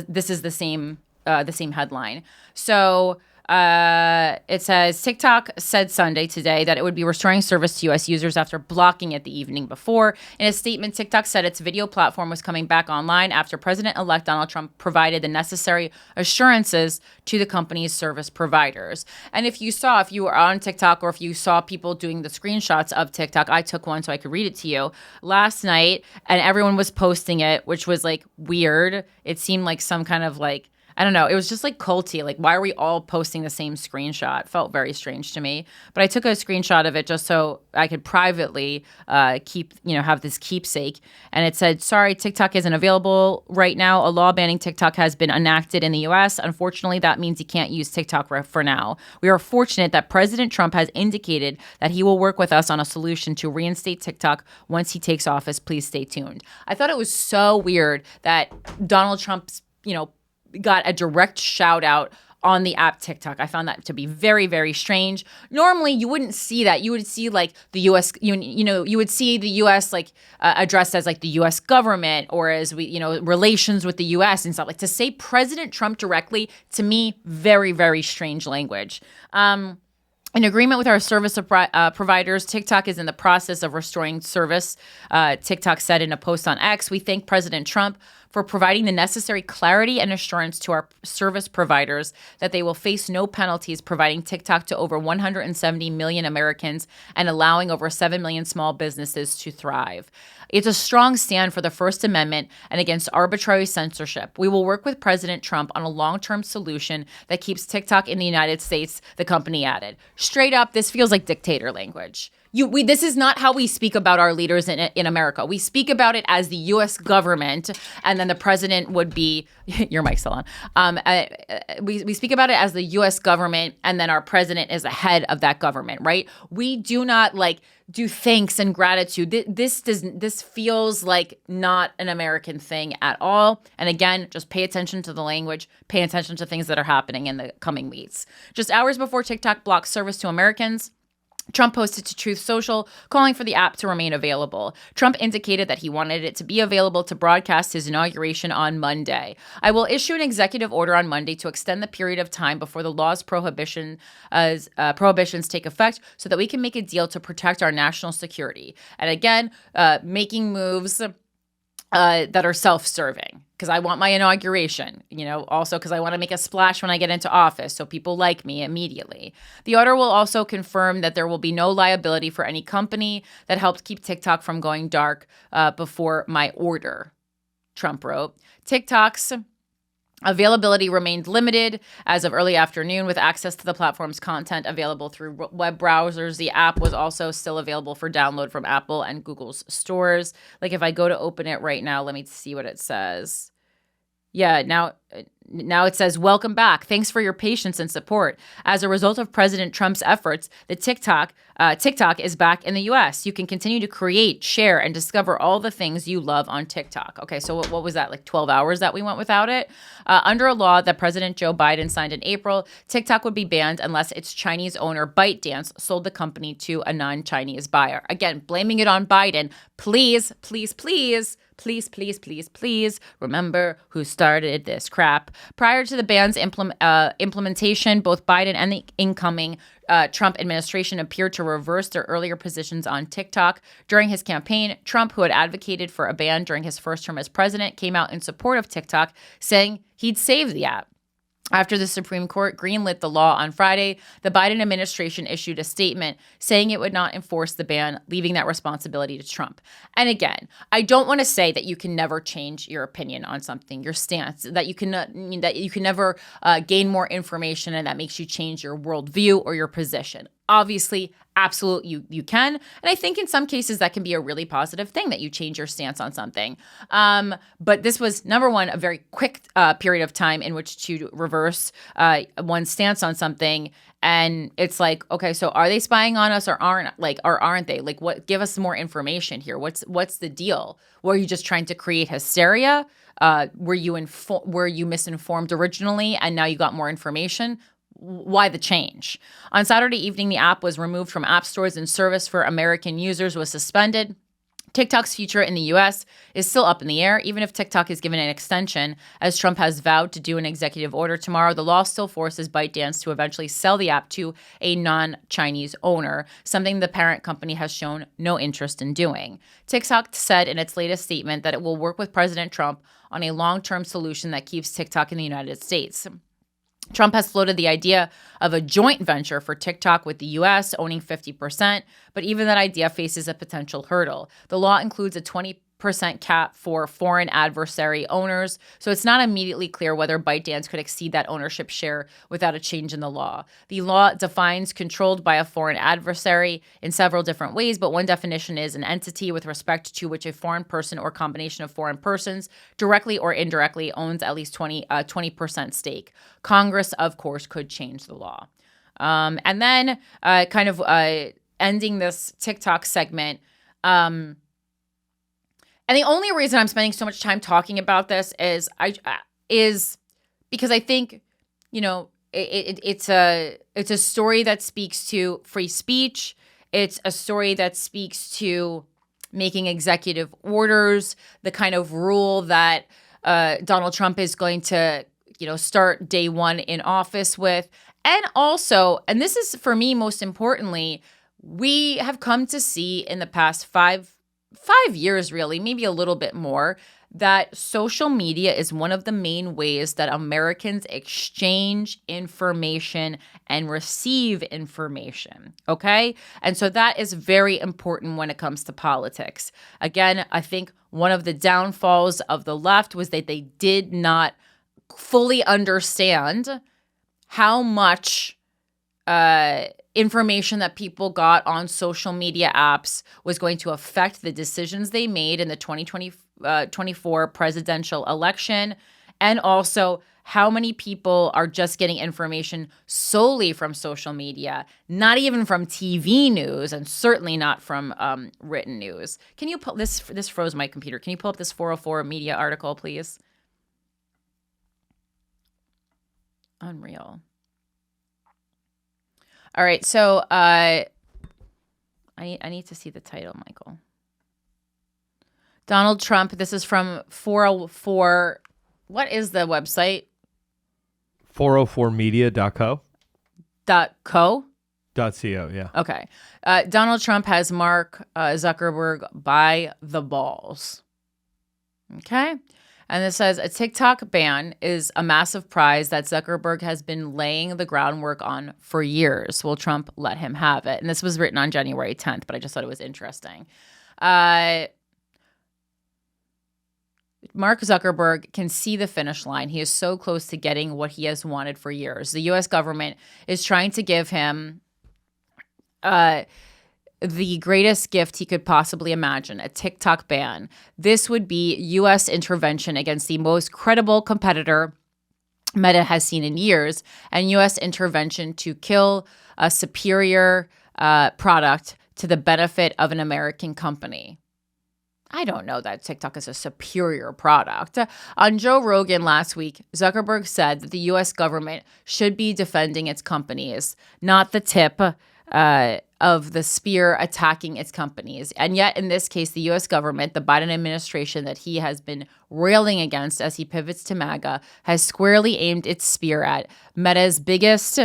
Speaker 2: this is the same headline. So it says TikTok said Sunday today that it would be restoring service to U.S. users after blocking it the evening before. In a statement, TikTok said its video platform was coming back online after President-elect Donald Trump provided the necessary assurances to the company's service providers. And if you were on TikTok, or if you saw people doing the screenshots of TikTok, I took one so I could read it to you last night, and everyone was posting it, which was like weird. It seemed like some kind of like, I don't know. It was just like culty. Like, why are we all posting the same screenshot? It felt very strange to me. But I took a screenshot of it just so I could privately have this keepsake. And it said, sorry, TikTok isn't available right now. A law banning TikTok has been enacted in the U.S. Unfortunately, that means you can't use TikTok for now. We are fortunate that President Trump has indicated that he will work with us on a solution to reinstate TikTok once he takes office. Please stay tuned. I thought it was so weird that Donald Trump's, got a direct shout out on the app TikTok. I found that to be very, very strange. Normally, you wouldn't see that. You would see like the U.S. You would see the U.S. Addressed as like the U.S. government or as relations with the U.S. and stuff. Like to say President Trump directly, to me, very, very strange language. In agreement with our service providers, TikTok is in the process of restoring service. TikTok said in a post on X, we thank President Trump for providing the necessary clarity and assurance to our service providers that they will face no penalties, providing TikTok to over 170 million Americans and allowing over 7 million small businesses to thrive. It's a strong stand for the First Amendment and against arbitrary censorship. We will work with President Trump on a long-term solution that keeps TikTok in the United States, the company added. Straight up, this feels like dictator language. This is not how we speak about our leaders in America. We speak about it as the U.S. government, and then the president would be your mic's still on. We speak about it as the U.S. government, and then our president is the head of that government, right? We do not do thanks and gratitude. This feels like not an American thing at all. And again, just pay attention to the language, pay attention to things that are happening in the coming weeks. Just hours before TikTok blocked service to Americans, Trump posted to Truth Social, calling for the app to remain available. Trump indicated that he wanted it to be available to broadcast his inauguration on Monday. I will issue an executive order on Monday to extend the period of time before the law's prohibitions take effect so that we can make a deal to protect our national security. And again, making moves that are self-serving. Because I want my inauguration, also because I want to make a splash when I get into office so people like me immediately. The order will also confirm that there will be no liability for any company that helped keep TikTok from going dark before my order, Trump wrote. TikTok's availability remained limited as of early afternoon, with access to the platform's content available through web browsers. The app was also still available for download from Apple and Google's stores. Like if I go to open it right now, let me see what it says. Yeah, now it says, welcome back. Thanks for your patience and support. As a result of President Trump's efforts, the TikTok is back in the U.S. You can continue to create, share, and discover all the things you love on TikTok. Okay, so what was that, like 12 hours that we went without it? Under a law that President Joe Biden signed in April, TikTok would be banned unless its Chinese owner, ByteDance, sold the company to a non-Chinese buyer. Again, blaming it on Biden. Please, please, please, please, please, please, please remember who started this crap. Prior to the ban's implementation, both Biden and the incoming Trump administration appeared to reverse their earlier positions on TikTok. During his campaign, Trump, who had advocated for a ban during his first term as president, came out in support of TikTok, saying he'd save the app. After the Supreme Court greenlit the law on Friday, the Biden administration issued a statement saying it would not enforce the ban, leaving that responsibility to Trump. And again, I don't want to say that you can never change your opinion on something, your stance, that you can never gain more information and that makes you change your worldview or your position. Obviously, absolutely, you can. And I think in some cases that can be a really positive thing that you change your stance on something. But this was, number one, a very quick period of time in which to reverse one's stance on something. And it's like, okay, so are they spying on us or aren't they? Like, what? Give us more information here. What's the deal? Were you just trying to create hysteria? Were you misinformed originally and now you got more information? Why the change? On Saturday evening, the app was removed from app stores and service for American users was suspended. TikTok's future in the U.S. is still up in the air, even if TikTok is given an extension, as Trump has vowed to do an executive order tomorrow. The law still forces ByteDance to eventually sell the app to a non-Chinese owner, something the parent company has shown no interest in doing. TikTok said in its latest statement that it will work with President Trump on a long-term solution that keeps TikTok in the United States. Trump has floated the idea of a joint venture for TikTok with the U.S. owning 50%, but even that idea faces a potential hurdle. The law includes a 20 10% cap for foreign adversary owners. So it's not immediately clear whether ByteDance could exceed that ownership share without a change in the law. The law defines controlled by a foreign adversary in several different ways, but one definition is an entity with respect to which a foreign person or combination of foreign persons directly or indirectly owns at least 20% stake. Congress, of course, could change the law. And then ending this TikTok segment, and the only reason I'm spending so much time talking about this is because I think, it's a story that speaks to free speech. It's a story that speaks to making executive orders, the kind of rule that Donald Trump is going to, start day one in office with. And also, and this is for me most importantly, we have come to see in the past five years, really, maybe a little bit more, that social media is one of the main ways that Americans exchange information and receive information, okay? And so that is very important when it comes to politics. Again, I think one of the downfalls of the left was that they did not fully understand how much information that people got on social media apps was going to affect the decisions they made in the 2024 presidential election, and also how many people are just getting information solely from social media, not even from TV news, and certainly not from written news. Can you pull this froze my computer. Can you pull up this 404 media article, please? Unreal. All right, so I need to see the title, Michael. Donald Trump, this is from 404. What is the website?
Speaker 3: 404media.co.
Speaker 2: .co?
Speaker 3: .co, yeah.
Speaker 2: Okay. Donald Trump has Mark Zuckerberg by the balls. Okay. And it says, a TikTok ban is a massive prize that Zuckerberg has been laying the groundwork on for years. Will Trump let him have it? And this was written on January 10th, but I just thought it was interesting. Mark Zuckerberg can see the finish line. He is so close to getting what he has wanted for years. The U.S. government is trying to give him the greatest gift he could possibly imagine, a TikTok ban. This would be U.S. intervention against the most credible competitor Meta has seen in years, and U.S. intervention to kill a superior product to the benefit of an American company. I don't know that TikTok is a superior product. On Joe Rogan last week, Zuckerberg said that the U.S. government should be defending its companies, not the tip of the spear attacking its companies. And yet, in this case, the U.S. government, the Biden administration that he has been railing against as he pivots to MAGA, has squarely aimed its spear at Meta's biggest,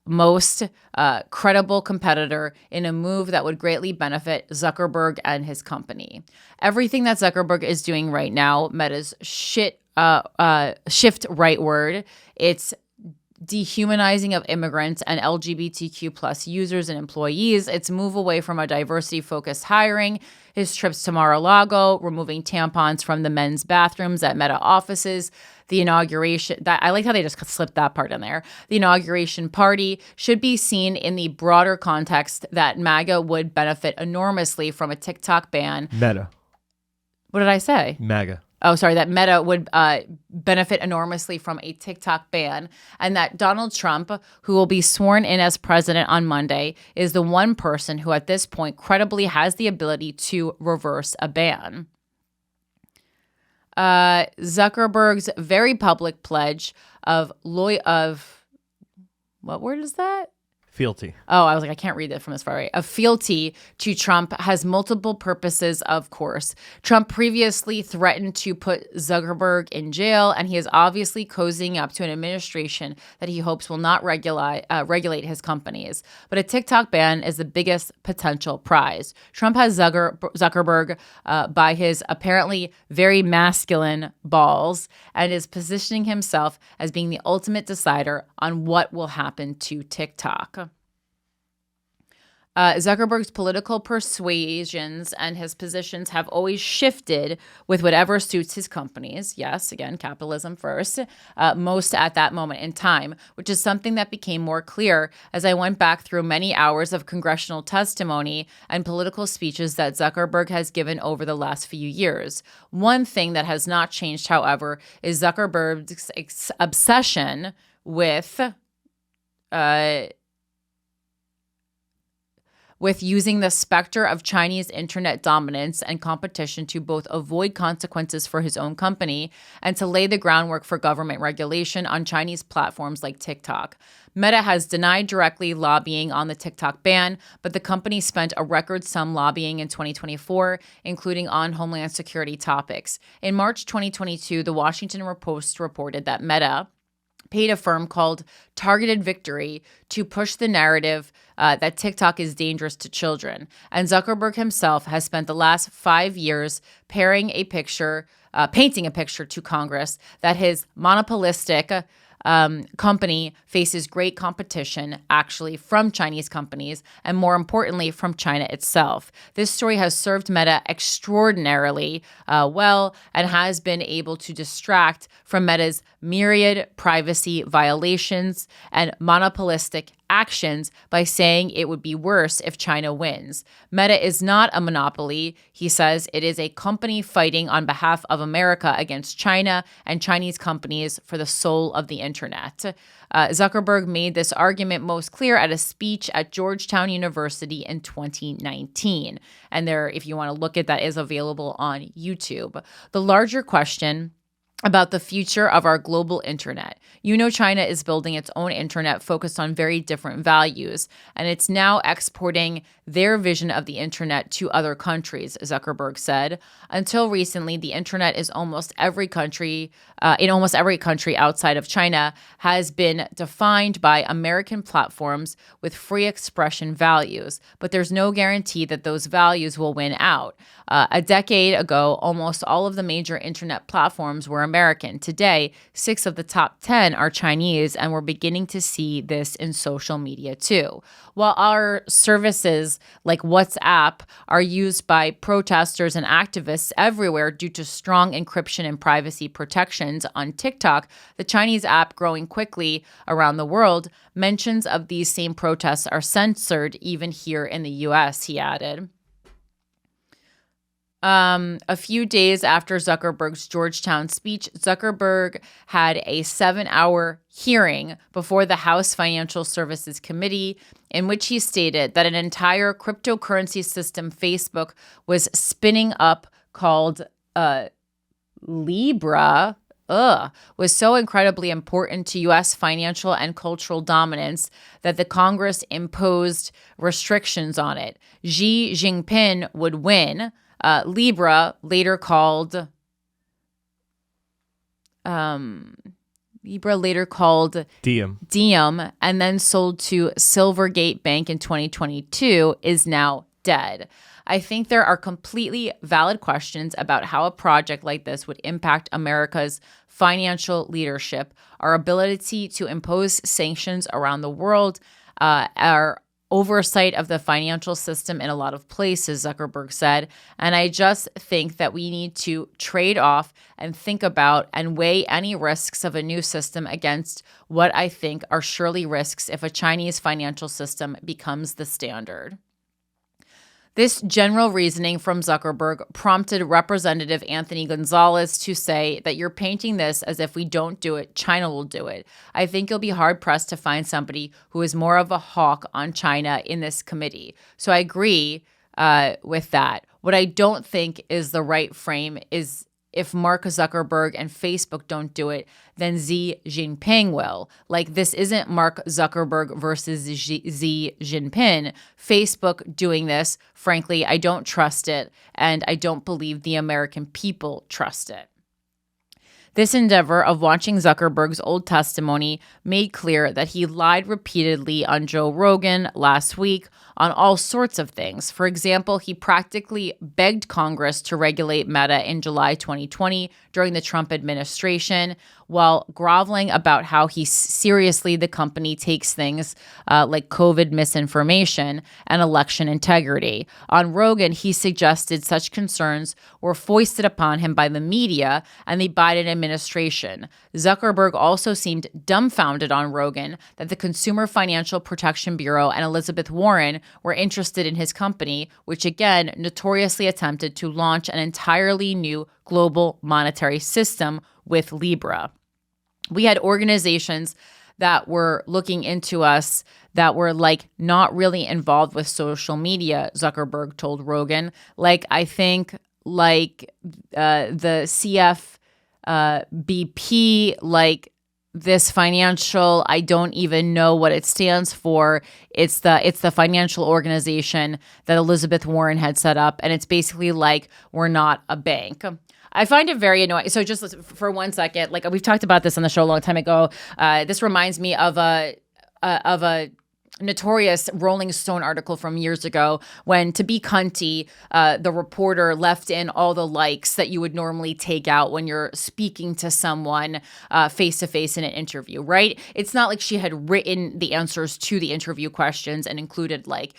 Speaker 2: most credible competitor in a move that would greatly benefit Zuckerberg and his company. Everything that Zuckerberg is doing right now, Meta's shift rightward, it's dehumanizing of immigrants and LGBTQ plus users and employees, its move away from a diversity-focused hiring, his trips to Mar-a-Lago, removing tampons from the men's bathrooms at Meta offices, the inauguration, that I like how they just slipped that part in there. The inauguration party should be seen in the broader context that MAGA would benefit enormously from a TikTok ban.
Speaker 3: Meta.
Speaker 2: What did I say?
Speaker 3: MAGA.
Speaker 2: Oh, sorry, that Meta would benefit enormously from a TikTok ban, and that Donald Trump, who will be sworn in as president on Monday, is the one person who at this point credibly has the ability to reverse a ban. Zuckerberg's very public pledge of what word is that?
Speaker 3: Fealty.
Speaker 2: Oh, I was like, I can't read that from this far away. A fealty to Trump has multiple purposes, of course. Trump previously threatened to put Zuckerberg in jail, and he is obviously cozying up to an administration that he hopes will not regulate his companies. But a TikTok ban is the biggest potential prize. Trump has Zuckerberg by his apparently very masculine balls and is positioning himself as being the ultimate decider on what will happen to TikTok. Zuckerberg's political persuasions and his positions have always shifted with whatever suits his companies. Yes, again, capitalism first, most at that moment in time, which is something that became more clear as I went back through many hours of congressional testimony and political speeches that Zuckerberg has given over the last few years. One thing that has not changed, however, is Zuckerberg's obsession with using the specter of Chinese internet dominance and competition to both avoid consequences for his own company and to lay the groundwork for government regulation on Chinese platforms like TikTok. Meta has denied directly lobbying on the TikTok ban, but the company spent a record sum lobbying in 2024, including on Homeland Security topics. In March 2022, the Washington Post reported that Meta paid a firm called Targeted Victory to push the narrative that TikTok is dangerous to children. And Zuckerberg himself has spent the last 5 years painting a picture to Congress that his monopolistic company faces great competition, actually, from Chinese companies, and more importantly, from China itself. This story has served Meta extraordinarily well and has been able to distract from Meta's myriad privacy violations and monopolistic actions by saying it would be worse if China wins. Meta is not a monopoly. He says it is a company fighting on behalf of America against China and Chinese companies for the soul of the internet. Zuckerberg made this argument most clear at a speech at Georgetown University in 2019. And there, if you want to look at that, is available on YouTube. The larger question about the future of our global internet. You know, China is building its own internet focused on very different values, and it's now exporting their vision of the internet to other countries, Zuckerberg said. Until recently, the internet is in almost every country outside of China has been defined by American platforms with free expression values, but there's no guarantee that those values will win out. A decade ago, almost all of the major internet platforms were American. Today, 6 of the top 10 are Chinese, and we're beginning to see this in social media too. While our services like WhatsApp are used by protesters and activists everywhere due to strong encryption and privacy protections on TikTok, the Chinese app growing quickly around the world, mentions of these same protests are censored even here in the US, he added. A few days after Zuckerberg's Georgetown speech, Zuckerberg had a 7-hour hearing before the House Financial Services Committee in which he stated that an entire cryptocurrency system Facebook was spinning up called Libra was so incredibly important to U.S. financial and cultural dominance that the Congress imposed restrictions on it. Xi Jinping would win. Libra, later called Diem, and then sold to Silvergate Bank in 2022, is now dead. I think there are completely valid questions about how a project like this would impact America's financial leadership, our ability to impose sanctions around the world, our oversight of the financial system in a lot of places, Zuckerberg said. And I just think that we need to trade off and think about and weigh any risks of a new system against what I think are surely risks if a Chinese financial system becomes the standard. This general reasoning from Zuckerberg prompted Representative Anthony Gonzalez to say that you're painting this as if we don't do it, China will do it. I think you'll be hard-pressed to find somebody who is more of a hawk on China in this committee. So I agree with that. What I don't think is the right frame is if Mark Zuckerberg and Facebook don't do it, then Xi Jinping will. Like, this isn't Mark Zuckerberg versus Xi Jinping. Facebook doing this, frankly, I don't trust it, and I don't believe the American people trust it. This endeavor of watching Zuckerberg's old testimony made clear that he lied repeatedly on Joe Rogan last week on all sorts of things. For example, he practically begged Congress to regulate Meta in July 2020 during the Trump administration, while groveling about how seriously the company takes things like COVID misinformation and election integrity. On Rogan, he suggested such concerns were foisted upon him by the media and the Biden administration. Zuckerberg also seemed dumbfounded on Rogan that the Consumer Financial Protection Bureau and Elizabeth Warren were interested in his company, which again notoriously attempted to launch an entirely new global monetary system with Libra. We had organizations that were looking into us that were like not really involved with social media, Zuckerberg told Rogan. Like, I think like the CFBP, like this financial, I don't even know what it stands for. It's the financial organization that Elizabeth Warren had set up. And it's basically like, we're not a bank. I find it very annoying. So just for 1 second, like we've talked about this on the show a long time ago. This reminds me of a notorious Rolling Stone article from years ago when, to be cunty, the reporter left in all the likes that you would normally take out when you're speaking to someone face to face in an interview, right? It's not like she had written the answers to the interview questions and included like.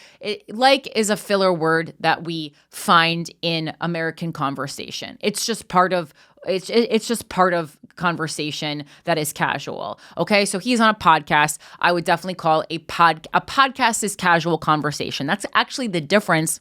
Speaker 2: Like is a filler word that we find in American conversation. It's just part of conversation that is casual. Okay, so he's on a podcast. I would definitely call a podcast is casual conversation. That's actually the difference,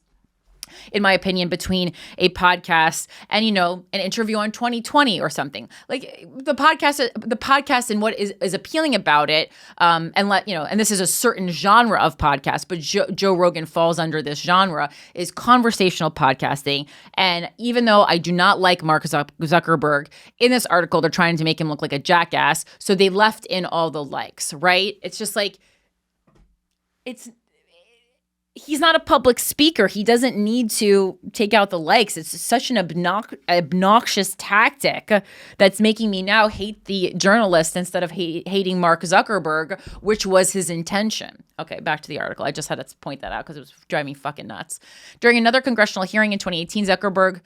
Speaker 2: in my opinion, between a podcast and, you know, an interview on 2020 or something. Like the podcast and what is appealing about it, and this is a certain genre of podcast, but Joe Rogan falls under this genre, is conversational podcasting. And even though I do not like Mark Zuckerberg, in this article, they're trying to make him look like a jackass. So they left in all the likes, right? It's just like, he's not a public speaker. He doesn't need to take out the likes. It's such an obnoxious tactic that's making me now hate the journalist instead of hating Mark Zuckerberg, which was his intention. Okay, back to the article. I just had to point that out because it was driving me fucking nuts. During another congressional hearing in 2018, Zuckerberg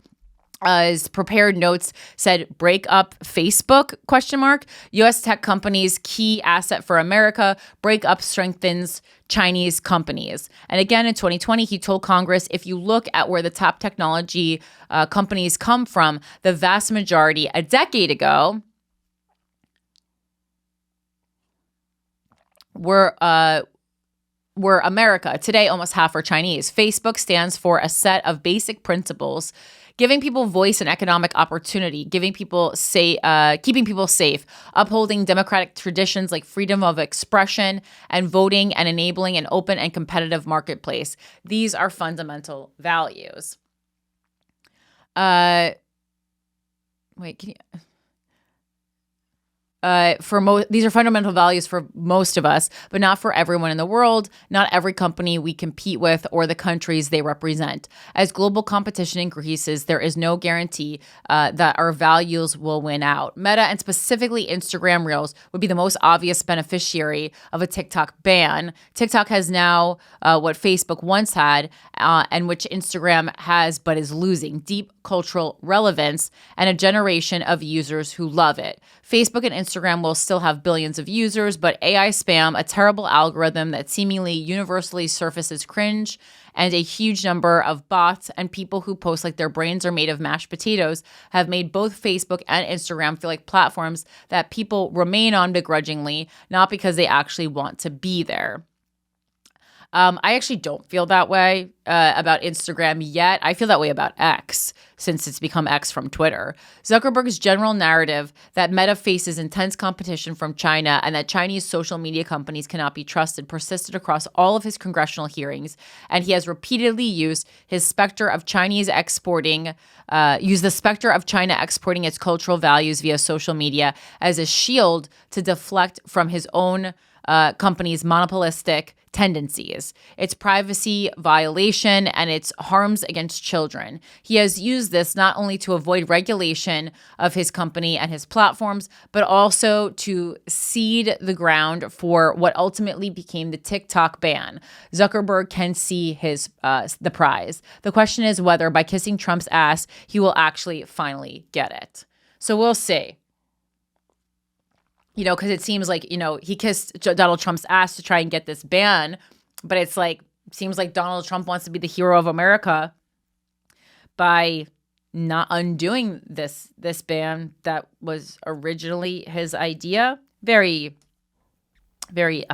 Speaker 2: his prepared notes said, break up Facebook, ? U.S. tech companies, key asset for America. Break up strengthens Chinese companies. And again, in 2020, he told Congress, if you look at where the top technology companies come from, the vast majority a decade ago were America. Today, almost half are Chinese. Facebook stands for a set of basic principles giving people voice and economic opportunity, keeping people safe, upholding democratic traditions like freedom of expression and voting, and enabling an open and competitive marketplace. These are fundamental values. These are fundamental values for most of us, but not for everyone in the world, not every company we compete with or the countries they represent. As global competition increases, there is no guarantee that our values will win out. Meta, and specifically Instagram Reels, would be the most obvious beneficiary of a TikTok ban. TikTok has now what Facebook once had, and which Instagram has but is losing: deep cultural relevance and a generation of users who love it. Facebook and Instagram will still have billions of users, but AI spam, a terrible algorithm that seemingly universally surfaces cringe, and a huge number of bots and people who post like their brains are made of mashed potatoes have made both Facebook and Instagram feel like platforms that people remain on begrudgingly, not because they actually want to be there. I actually don't feel that way about Instagram yet. I feel that way about X, since it's become X from Twitter. Zuckerberg's general narrative that Meta faces intense competition from China and that Chinese social media companies cannot be trusted persisted across all of his congressional hearings, and he has repeatedly used the specter of China exporting its cultural values via social media as a shield to deflect from his own company's monopolistic tendencies, its privacy violation, and its harms against children. He has used this not only to avoid regulation of his company and his platforms, but also to seed the ground for what ultimately became the TikTok ban. Zuckerberg can see his the prize. The question is whether by kissing Trump's ass, he will actually finally get it. So we'll see. Because it seems like, he kissed Donald Trump's ass to try and get this ban, but it's like, seems like Donald Trump wants to be the hero of America by not undoing this ban that was originally his idea. Very, very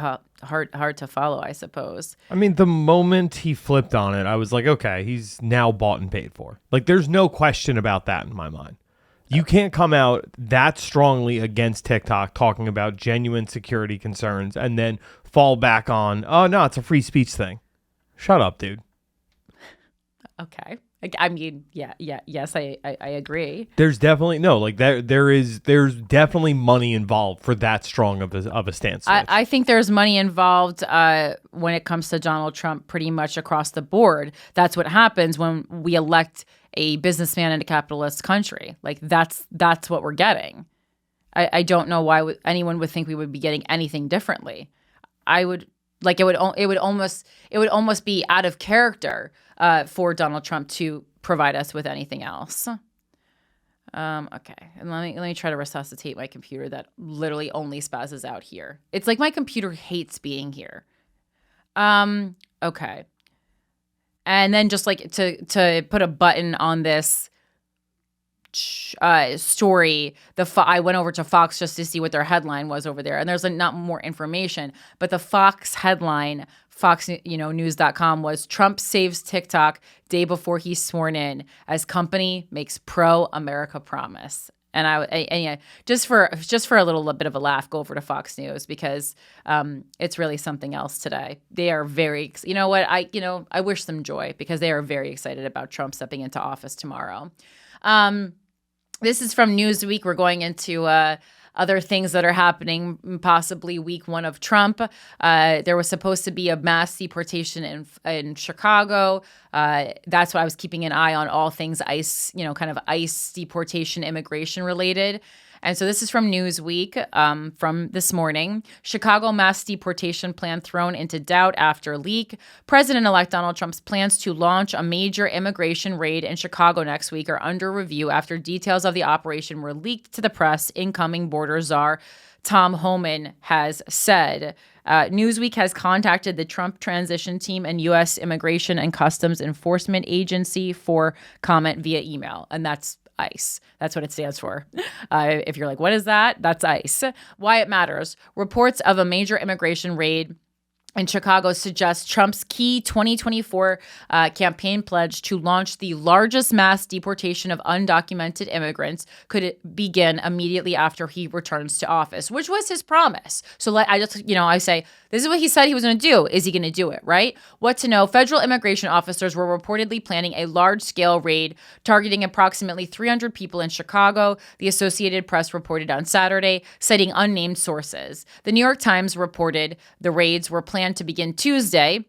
Speaker 2: hard to follow, I suppose.
Speaker 3: I mean, the moment he flipped on it, I was like, okay, he's now bought and paid for. Like, there's no question about that in my mind. You can't come out that strongly against TikTok talking about genuine security concerns and then fall back on, oh, no, it's a free speech thing. Shut up, dude.
Speaker 2: Okay. I mean, yes, I agree.
Speaker 3: There's definitely, no, like there's definitely money involved for that strong of a stance.
Speaker 2: I think there's money involved when it comes to Donald Trump pretty much across the board. That's what happens when we elect a businessman in a capitalist country. Like that's what we're getting. I don't know why anyone would think we would be getting anything differently. I would like it would almost be out of character for Donald Trump to provide us with anything else. Okay, and let me try to resuscitate my computer that literally only spazzes out here. It's like my computer hates being here. Okay. And then just like to put a button on this story, I went over to Fox just to see what their headline was over there, and there's not more information. But the Fox headline, News.com, was Trump saves TikTok day before he's sworn in as company makes pro-America promise. And just for a little bit of a laugh, go over to Fox News because it's really something else today. They are very, I wish them joy because they are very excited about Trump stepping into office tomorrow. This is from Newsweek. We're going into other things that are happening, possibly week one of Trump. There was supposed to be a mass deportation in Chicago. That's why I was keeping an eye on all things ICE, kind of ICE deportation, immigration related. And so this is from Newsweek from this morning. Chicago mass deportation plan thrown into doubt after leak. President-elect Donald Trump's plans to launch a major immigration raid in Chicago next week are under review after details of the operation were leaked to the press, incoming border czar Tom Homan has said. Newsweek has contacted the Trump transition team and U.S. Immigration and Customs Enforcement Agency for comment via email. And that's ICE. That's what it stands for. If you're like, what is that? That's ICE. Why it matters. Reports of a major immigration raid in Chicago suggests Trump's key 2024 campaign pledge to launch the largest mass deportation of undocumented immigrants could begin immediately after he returns to office, which was his promise. So I say, this is what he said he was going to do. Is he going to do it, right? What to know? Federal immigration officers were reportedly planning a large-scale raid targeting approximately 300 people in Chicago, the Associated Press reported on Saturday, citing unnamed sources. The New York Times reported the raids were planned to begin Tuesday,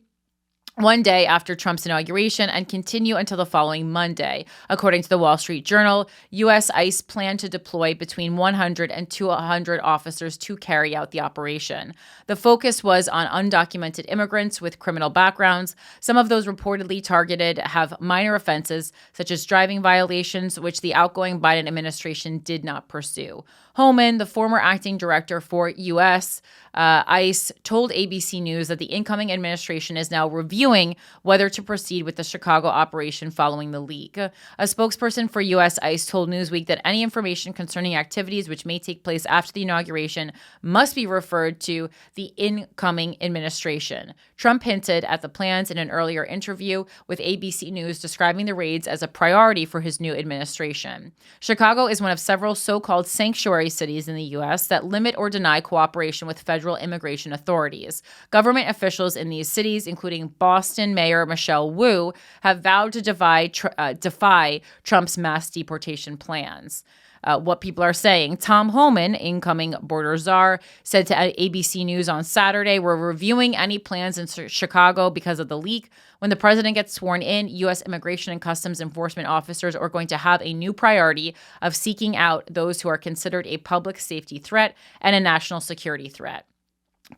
Speaker 2: one day after Trump's inauguration, and continue until the following Monday. According to the Wall Street Journal, U.S. ICE planned to deploy between 100 and 200 officers to carry out the operation. The focus was on undocumented immigrants with criminal backgrounds. Some of those reportedly targeted have minor offenses, such as driving violations, which the outgoing Biden administration did not pursue. Homan, the former acting director for U.S. ICE, told ABC News that the incoming administration is now reviewing whether to proceed with the Chicago operation following the leak. A spokesperson for U.S. ICE told Newsweek that any information concerning activities which may take place after the inauguration must be referred to the incoming administration. Trump hinted at the plans in an earlier interview with ABC News, describing the raids as a priority for his new administration. Chicago is one of several so-called sanctuary cities in the U.S. that limit or deny cooperation with federal immigration authorities. Government officials in these cities, including Boston Mayor Michelle Wu, have vowed to defy Trump's mass deportation plans. what people are saying. Tom Homan, incoming border czar, said to ABC News on Saturday, "We're reviewing any plans in Chicago because of the leak. When the president gets sworn in, U.S. Immigration and Customs Enforcement officers are going to have a new priority of seeking out those who are considered a public safety threat and a national security threat."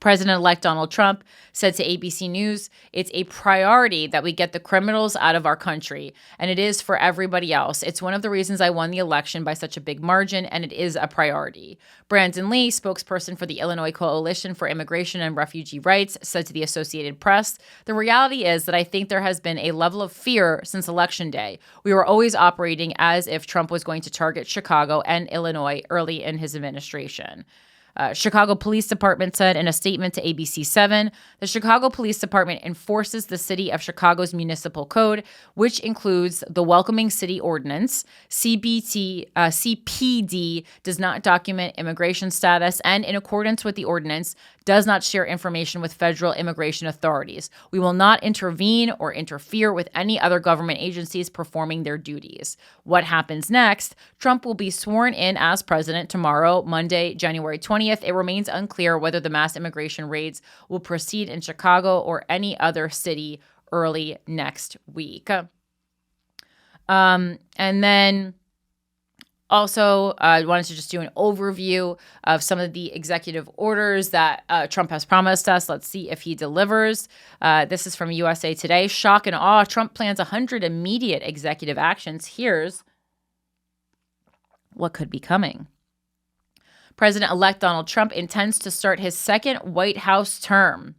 Speaker 2: President-elect Donald Trump said to ABC News, "It's a priority that we get the criminals out of our country, and it is for everybody else. It's one of the reasons I won the election by such a big margin, and it is a priority." Brandon Lee, spokesperson for the Illinois Coalition for Immigration and Refugee Rights, said to the Associated Press, "The reality is that I think there has been a level of fear since Election Day. We were always operating as if Trump was going to target Chicago and Illinois early in his administration." Chicago Police Department said in a statement to ABC7, "The Chicago Police Department enforces the city of Chicago's municipal code, which includes the Welcoming City Ordinance. CPD does not document immigration status and, in accordance with the ordinance, does not share information with federal immigration authorities. We will not intervene or interfere with any other government agencies performing their duties." What happens next? Trump will be sworn in as president tomorrow, Monday, January 20th. It remains unclear whether the mass immigration raids will proceed in Chicago or any other city early next week. And then also, I wanted to just do an overview of some of the executive orders that Trump has promised us. Let's see if he delivers. This is from USA Today. Shock and awe. Trump plans 100 immediate executive actions. Here's what could be coming. President-elect Donald Trump intends to start his second White House term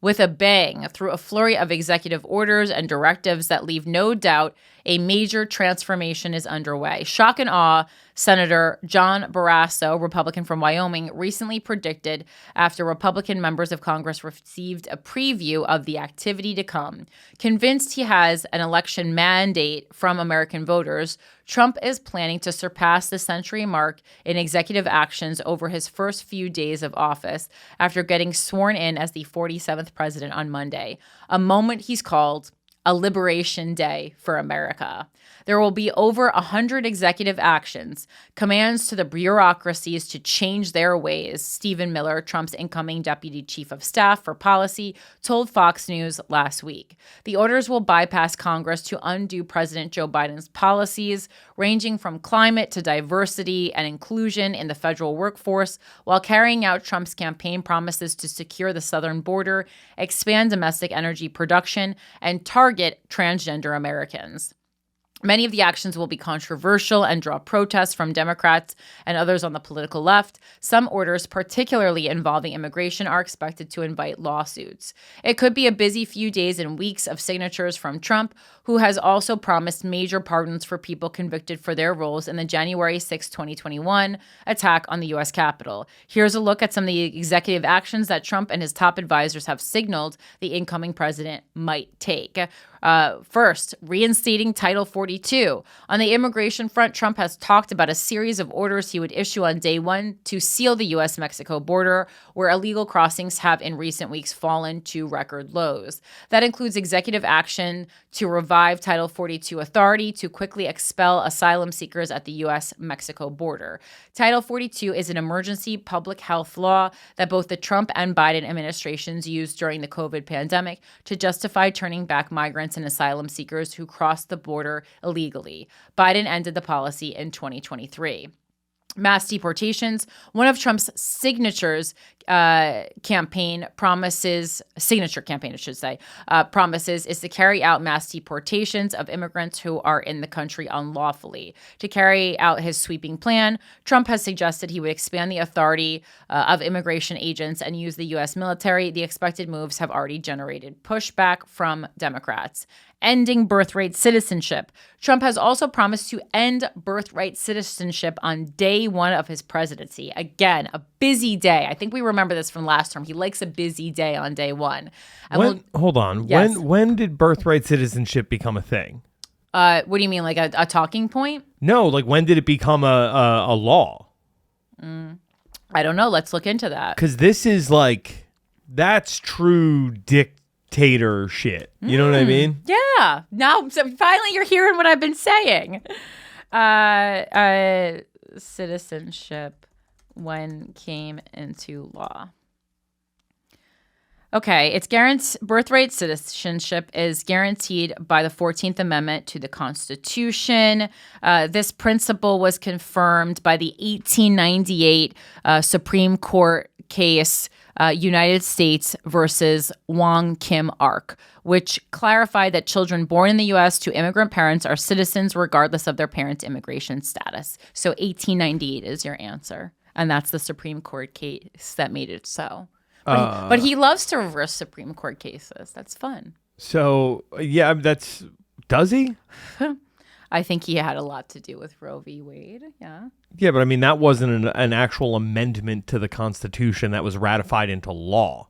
Speaker 2: with a bang through a flurry of executive orders and directives that leave no doubt a major transformation is underway. Shock and awe, Senator John Barrasso, Republican from Wyoming, recently predicted after Republican members of Congress received a preview of the activity to come. Convinced he has an election mandate from American voters, Trump is planning to surpass the century mark in executive actions over his first few days of office after getting sworn in as the 47th president on Monday, a moment he's called a liberation day for America. There will be over 100 executive actions, commands to the bureaucracies to change their ways, Stephen Miller, Trump's incoming deputy chief of staff for policy, told Fox News last week. The orders will bypass Congress to undo President Joe Biden's policies, ranging from climate to diversity and inclusion in the federal workforce, while carrying out Trump's campaign promises to secure the southern border, expand domestic energy production, and target transgender Americans. Many of the actions will be controversial and draw protests from Democrats and others on the political left. Some orders, particularly involving immigration, are expected to invite lawsuits. It could be a busy few days and weeks of signatures from Trump, who has also promised major pardons for people convicted for their roles in the January 6, 2021 attack on the U.S. Capitol. Here's a look at some of the executive actions that Trump and his top advisors have signaled the incoming president might take. First, reinstating Title 42. On the immigration front, Trump has talked about a series of orders he would issue on day one to seal the U.S.-Mexico border, where illegal crossings have in recent weeks fallen to record lows. That includes executive action to revive Title 42 authority to quickly expel asylum seekers at the U.S.-Mexico border. Title 42 is an emergency public health law that both the Trump and Biden administrations used during the COVID pandemic to justify turning back migrants and asylum seekers who crossed the border illegally. Biden ended the policy in 2023. Mass deportations, one of Trump's signature campaign promises is to carry out mass deportations of immigrants who are in the country unlawfully. To carry out his sweeping plan, Trump has suggested he would expand the authority of immigration agents and use the U.S. military. The expected moves have already generated pushback from Democrats. Ending birthright citizenship. Trump has also promised to end birthright citizenship on day one of his presidency. Again, a busy day. I think we remember this from last term. He likes a busy day on day one.
Speaker 3: Hold on.
Speaker 2: Yes.
Speaker 3: When did birthright citizenship become a thing?
Speaker 2: What do you mean, like a talking point?
Speaker 3: No, like when did it become a law?
Speaker 2: I don't know. Let's look into that.
Speaker 3: Because this is like, that's true dictator shit. You know what I mean?
Speaker 2: Yeah. Now, so finally you're hearing what I've been saying. Citizenship when came into law. Okay, it's birthright citizenship is guaranteed by the 14th Amendment to the Constitution. This principle was confirmed by the 1898 Supreme Court case United States versus Wong Kim Ark, which clarified that children born in the U.S. to immigrant parents are citizens regardless of their parents' immigration status. So 1898 is your answer. And that's the Supreme Court case that made it so. But he loves to reverse Supreme Court cases. That's fun.
Speaker 3: So, yeah, does he?
Speaker 2: I think he had a lot to do with Roe v. Wade. Yeah.
Speaker 3: Yeah, but I mean, that wasn't an actual amendment to the Constitution that was ratified into law.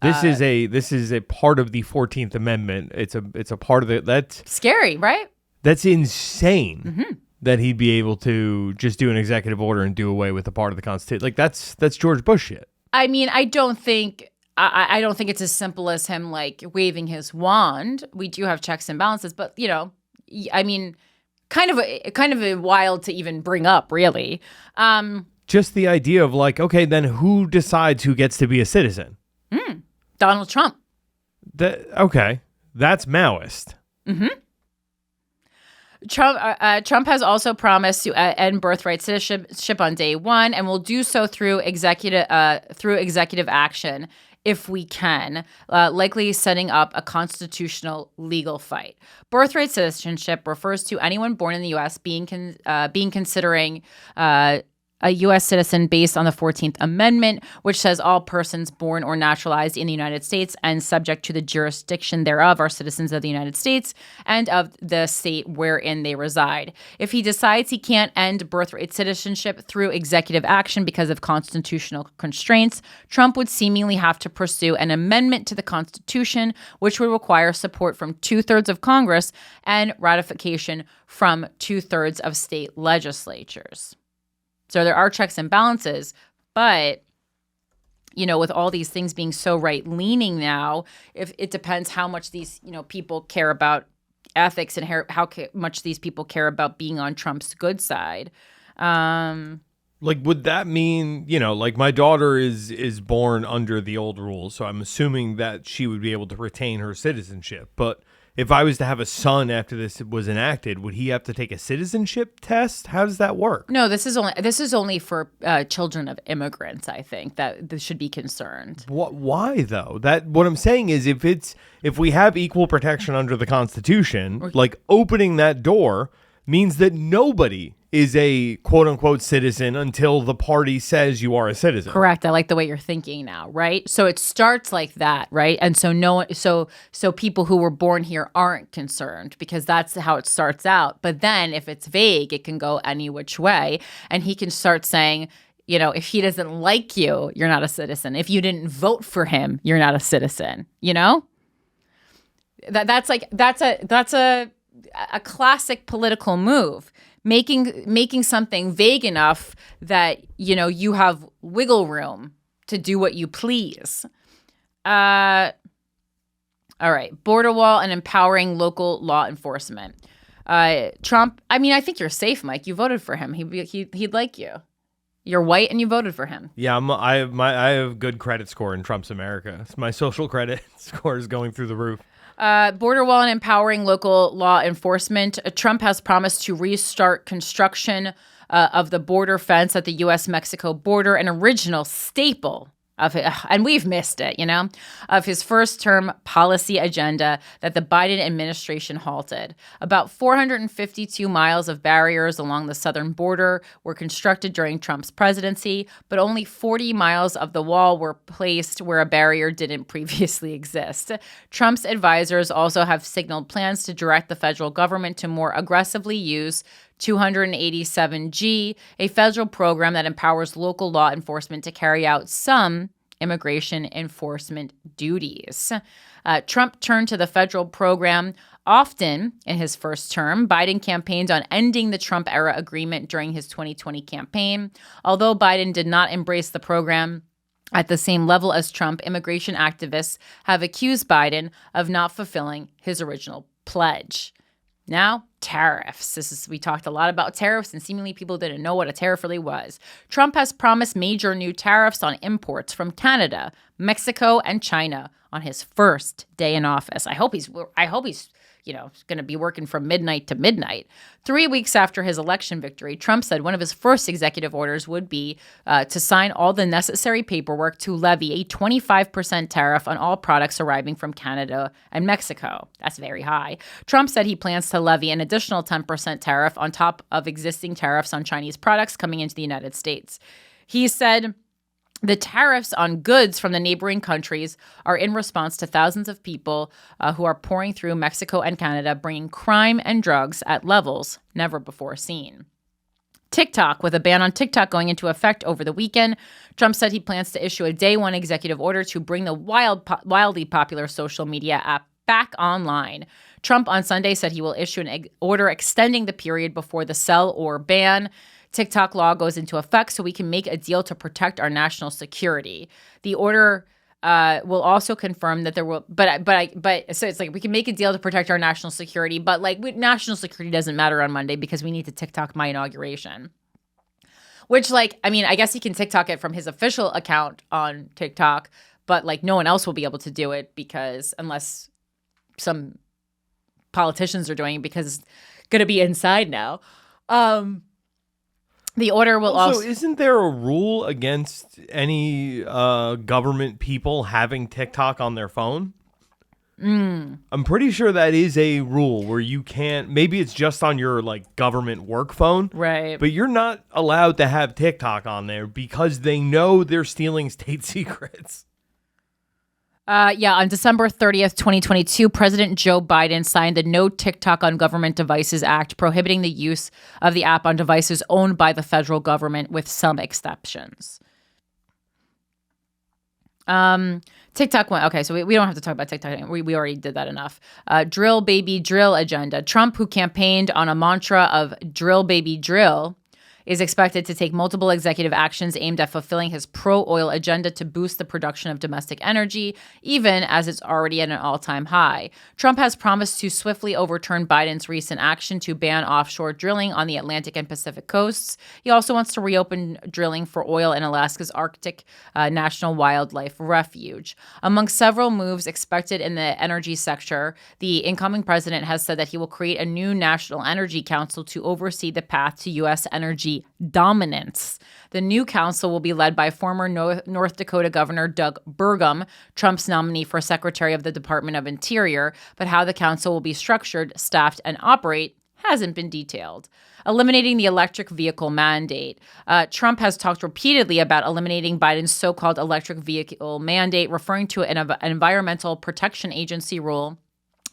Speaker 3: This is a part of the 14th Amendment. It's a part of it. That's
Speaker 2: scary, right?
Speaker 3: That's insane that he'd be able to just do an executive order and do away with a part of the Constitution. Like that's George Bush shit.
Speaker 2: I mean, I don't think it's as simple as him like waving his wand. We do have checks and balances, but I mean, kind of a wild to even bring up, really.
Speaker 3: Just the idea of like, okay, then who decides who gets to be a citizen?
Speaker 2: Donald Trump.
Speaker 3: Okay, that's Maoist.
Speaker 2: Trump has also promised to end birthright citizenship on day one, and will do so through executive action if we can, likely setting up a constitutional legal fight. Birthright citizenship refers to anyone born in the U.S. being considering a U.S. citizen based on the 14th Amendment, which says all persons born or naturalized in the United States and subject to the jurisdiction thereof are citizens of the United States and of the state wherein they reside. If he decides he can't end birthright citizenship through executive action because of constitutional constraints, Trump would seemingly have to pursue an amendment to the Constitution, which would require support from 2/3 of Congress and ratification from 2/3 of state legislatures. So there are checks and balances, but, with all these things being so right-leaning now, if it depends how much these, people care about ethics and how much these people care about being on Trump's good side.
Speaker 3: Like, would that mean, like my daughter is born under the old rules, so I'm assuming that she would be able to retain her citizenship. But if I was to have a son after this was enacted, would he have to take a citizenship test? How does that work?
Speaker 2: No, this is only for children of immigrants. I think that this should be concerned.
Speaker 3: Why though? What I'm saying is, if we have equal protection under the Constitution, like opening that door means that nobody is a quote unquote citizen until the party says you are a citizen.
Speaker 2: Correct. I like the way you're thinking now, right? So it starts like that, right? And so so people who were born here aren't concerned because that's how it starts out. But then if it's vague, it can go any which way. And he can start saying, if he doesn't like you, you're not a citizen. If you didn't vote for him, you're not a citizen. That's a classic political move. Making something vague enough that you have wiggle room to do what you please. All right, border wall and empowering local law enforcement. Trump. I mean, I think you're safe, Mike. You voted for him. He'd like you. You're white and you voted for him.
Speaker 3: Yeah, I have good credit score in Trump's America. My social credit score is going through the roof.
Speaker 2: Border wall and empowering local law enforcement. Trump has promised to restart construction of the border fence at the U.S.-Mexico border, an original staple of it, and we've missed it, of his first-term policy agenda that the Biden administration halted. About 452 miles of barriers along the southern border were constructed during Trump's presidency, but only 40 miles of the wall were placed where a barrier didn't previously exist. Trump's advisors also have signaled plans to direct the federal government to more aggressively use 287G, a federal program that empowers local law enforcement to carry out some immigration enforcement duties. Trump turned to the federal program often in his first term. Biden campaigned on ending the Trump-era agreement during his 2020 campaign. Although Biden did not embrace the program at the same level as Trump, immigration activists have accused Biden of not fulfilling his original pledge. Now, tariffs. We talked a lot about tariffs, and seemingly people didn't know what a tariff really was. Trump has promised major new tariffs on imports from Canada, Mexico, and China on his first day in office. I hope he's going to be working from midnight to midnight. 3 weeks after his election victory, Trump said one of his first executive orders would be to sign all the necessary paperwork to levy a 25% tariff on all products arriving from Canada and Mexico. That's very high. Trump said he plans to levy an additional 10% tariff on top of existing tariffs on Chinese products coming into the United States. He said the tariffs on goods from the neighboring countries are in response to thousands of people who are pouring through Mexico and Canada, bringing crime and drugs at levels never before seen. TikTok, with a ban on TikTok going into effect over the weekend, Trump said he plans to issue a day one executive order to bring the wildly popular social media app back online. Trump on Sunday said he will issue an order extending the period before the sell or ban TikTok law goes into effect so we can make a deal to protect our national security. The order will also confirm that there will, so it's like we can make a deal to protect our national security, but national security doesn't matter on Monday because we need to TikTok my inauguration. Which, I guess he can TikTok it from his official account on TikTok, but no one else will be able to do it because unless some politicians are doing it because it's going to be inside now. The order will also...
Speaker 3: Isn't there a rule against any government people having TikTok on their phone? I'm pretty sure that is a rule where you can't... Maybe it's just on your government work phone.
Speaker 2: Right.
Speaker 3: But you're not allowed to have TikTok on there because they know they're stealing state secrets.
Speaker 2: On December 30th, 2022, President Joe Biden signed the No TikTok on Government Devices Act, prohibiting the use of the app on devices owned by the federal government with some exceptions. TikTok went, okay, so we don't have to talk about TikTok anymore. We already did that enough. Drill, baby, drill agenda. Trump, who campaigned on a mantra of drill, baby, drill, is expected to take multiple executive actions aimed at fulfilling his pro-oil agenda to boost the production of domestic energy, even as it's already at an all-time high. Trump has promised to swiftly overturn Biden's recent action to ban offshore drilling on the Atlantic and Pacific coasts. He also wants to reopen drilling for oil in Alaska's Arctic National Wildlife Refuge. Among several moves expected in the energy sector, the incoming president has said that he will create a new National Energy Council to oversee the path to U.S. energy dominance. The new council will be led by former North Dakota Governor Doug Burgum, Trump's nominee for Secretary of the Department of Interior, but how the council will be structured, staffed, and operate hasn't been detailed. Eliminating the electric vehicle mandate. Trump has talked repeatedly about eliminating Biden's so-called electric vehicle mandate, referring to an Environmental Protection Agency rule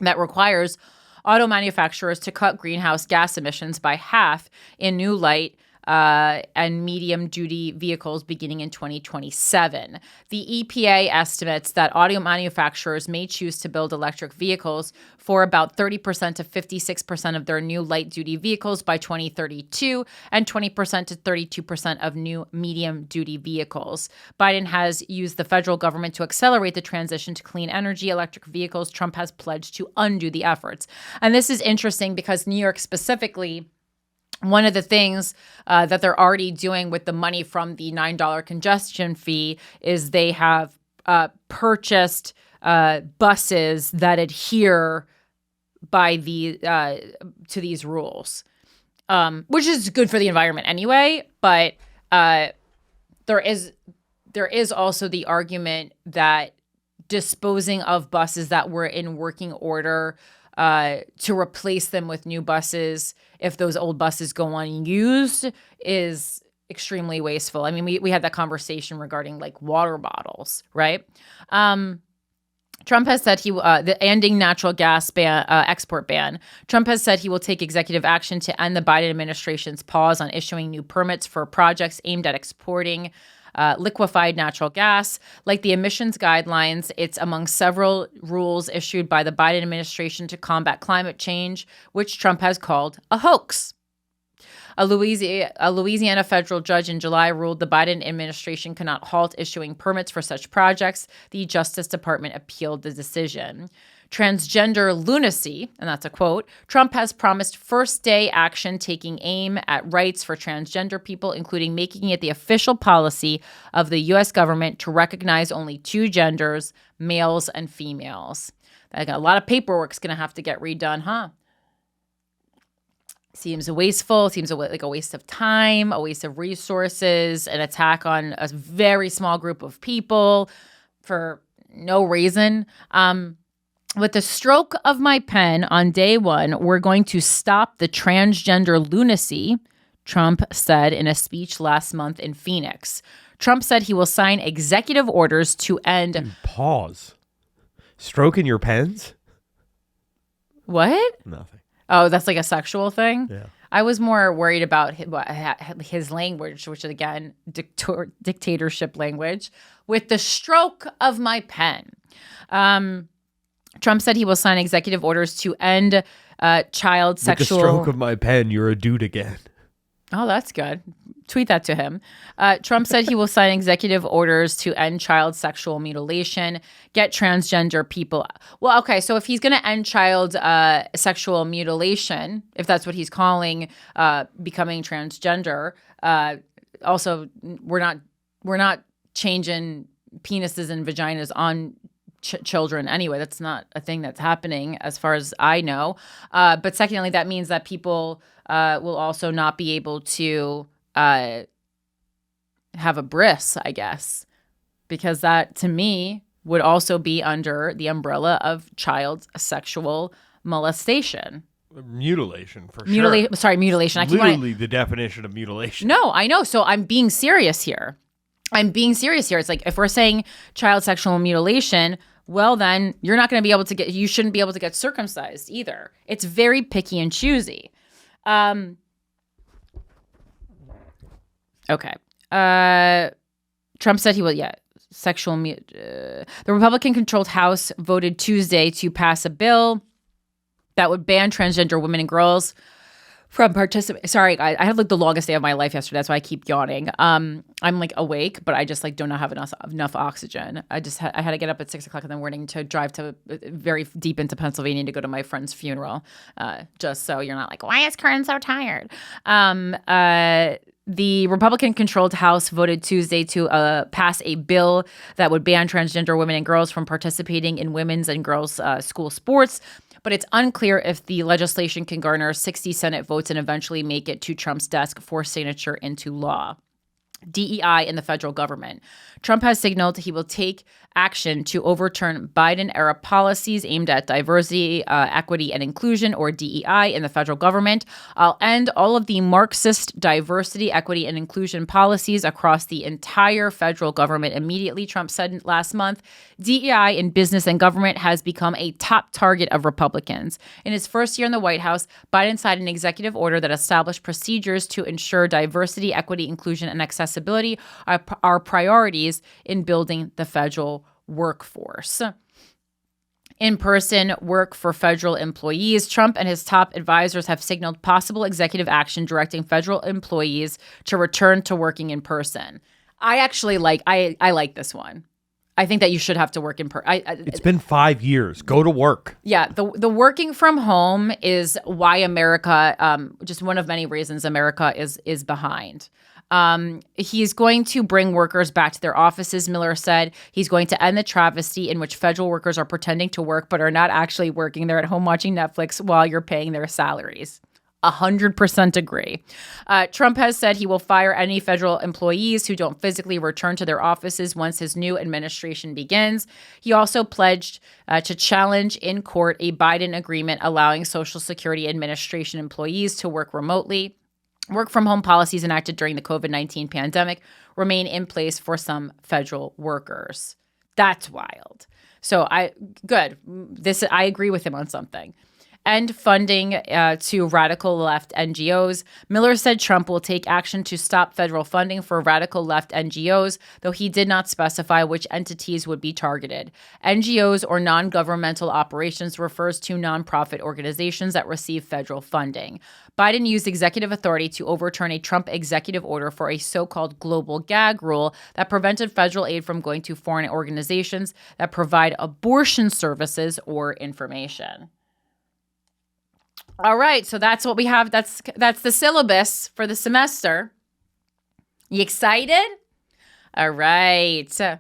Speaker 2: that requires auto manufacturers to cut greenhouse gas emissions by half in new light and medium-duty vehicles beginning in 2027. The EPA estimates that auto manufacturers may choose to build electric vehicles for about 30% to 56% of their new light-duty vehicles by 2032 and 20% to 32% of new medium-duty vehicles. Biden has used the federal government to accelerate the transition to clean energy electric vehicles. Trump has pledged to undo the efforts. And this is interesting because New York specifically, one of the things that they're already doing with the money from the $9 congestion fee is they have purchased buses that adhere by to these rules, which is good for the environment anyway. But there is also the argument that disposing of buses that were in working order to replace them with new buses, if those old buses go unused, is extremely wasteful. I mean, we had that conversation regarding water bottles, right? Trump has said the ending natural gas export ban. Trump has said he will take executive action to end the Biden administration's pause on issuing new permits for projects aimed at exporting liquefied natural gas. Like the emissions guidelines, it's among several rules issued by the Biden administration to combat climate change, which Trump has called a hoax. A Louisiana federal judge in July ruled the Biden administration cannot halt issuing permits for such projects. The Justice Department appealed the decision. transgender lunacy, and that's a quote. Trump has promised first-day action taking aim at rights for transgender people, including making it the official policy of the U.S. government to recognize only two genders, males and females. A lot of paperwork's going to have to get redone, huh? Seems wasteful, seems like a waste of time, a waste of resources, an attack on a very small group of people for no reason. With the stroke of my pen on day one, we're going to stop the transgender lunacy, Trump said in a speech last month in Phoenix. Trump said he will sign executive orders to end...
Speaker 3: Pause. Stroking your pens?
Speaker 2: What?
Speaker 3: Nothing.
Speaker 2: Oh, that's like a sexual thing?
Speaker 3: Yeah.
Speaker 2: I was more worried about his language, which is, again, dictatorship language. With the stroke of my pen. Trump said he will sign executive orders to end child sexual...
Speaker 3: With the stroke of my pen, you're a dude again.
Speaker 2: Oh, that's good. Tweet that to him. Trump said he will sign executive orders to end child sexual mutilation, get transgender people. Well, okay, so if he's going to end child sexual mutilation, if that's what he's calling becoming transgender, also we're not changing penises and vaginas on children anyway. That's not a thing that's happening as far as I know. But secondly, that means that people will also not be able to have a bris, I guess, because that to me would also be under the umbrella of child sexual molestation.
Speaker 3: Mutilation, for sure.
Speaker 2: Sorry, mutilation.
Speaker 3: Literally the definition of mutilation.
Speaker 2: No, I know. So I'm being serious here. It's like if we're saying child sexual mutilation, well, then you shouldn't be able to get circumcised either. It's very picky and choosy. Okay. Trump said he will, the Republican-controlled House voted Tuesday to pass a bill that would ban transgender women and girls from participating. Sorry, I had like the longest day of my life yesterday. That's why I keep yawning. I'm like awake, but I just like do not have enough oxygen. I had to get up at 6 o'clock in the morning to drive to very deep into Pennsylvania to go to my friend's funeral. Just so you're not like, why is Corinne so tired? The Republican-controlled House voted Tuesday to pass a bill that would ban transgender women and girls from participating in women's and girls' school sports. But it's unclear if the legislation can garner 60 Senate votes and eventually make it to Trump's desk for signature into law. DEI in the federal government. Trump has signaled he will take action to overturn Biden-era policies aimed at diversity, equity, and inclusion, or DEI, in the federal government. I'll end all of the Marxist diversity, equity, and inclusion policies across the entire federal government immediately, Trump said last month. DEI in business and government has become a top target of Republicans. In his first year in the White House, Biden signed an executive order that established procedures to ensure diversity, equity, inclusion, and accessibility are priorities in building the federal workforce. In-person work for federal employees. Trump and his top advisors have signaled possible executive action directing federal employees to return to working in person. I actually like this one. I think that you should have to work in person.
Speaker 3: It's been 5 years. Go to work.
Speaker 2: Yeah, the working from home is why America, just one of many reasons America is behind. He's going to bring workers back to their offices, Miller said. He's going to end the travesty in which federal workers are pretending to work but are not actually working. They're at home watching Netflix while you're paying their salaries. 100% agree. Trump has said he will fire any federal employees who don't physically return to their offices once his new administration begins. He also pledged to challenge in court a Biden agreement allowing Social Security Administration employees to work remotely. Work from home policies enacted during the COVID-19 pandemic remain in place for some federal workers. That's wild. So I agree with him on something. end funding to radical left NGOs. Miller said Trump will take action to stop federal funding for radical left NGOs, though he did not specify which entities would be targeted. NGOs, or non-governmental operations, refers to nonprofit organizations that receive federal funding. Biden used executive authority to overturn a Trump executive order for a so-called global gag rule that prevented federal aid from going to foreign organizations that provide abortion services or information. All right, so that's what we have. That's the syllabus for the semester. You excited? All right.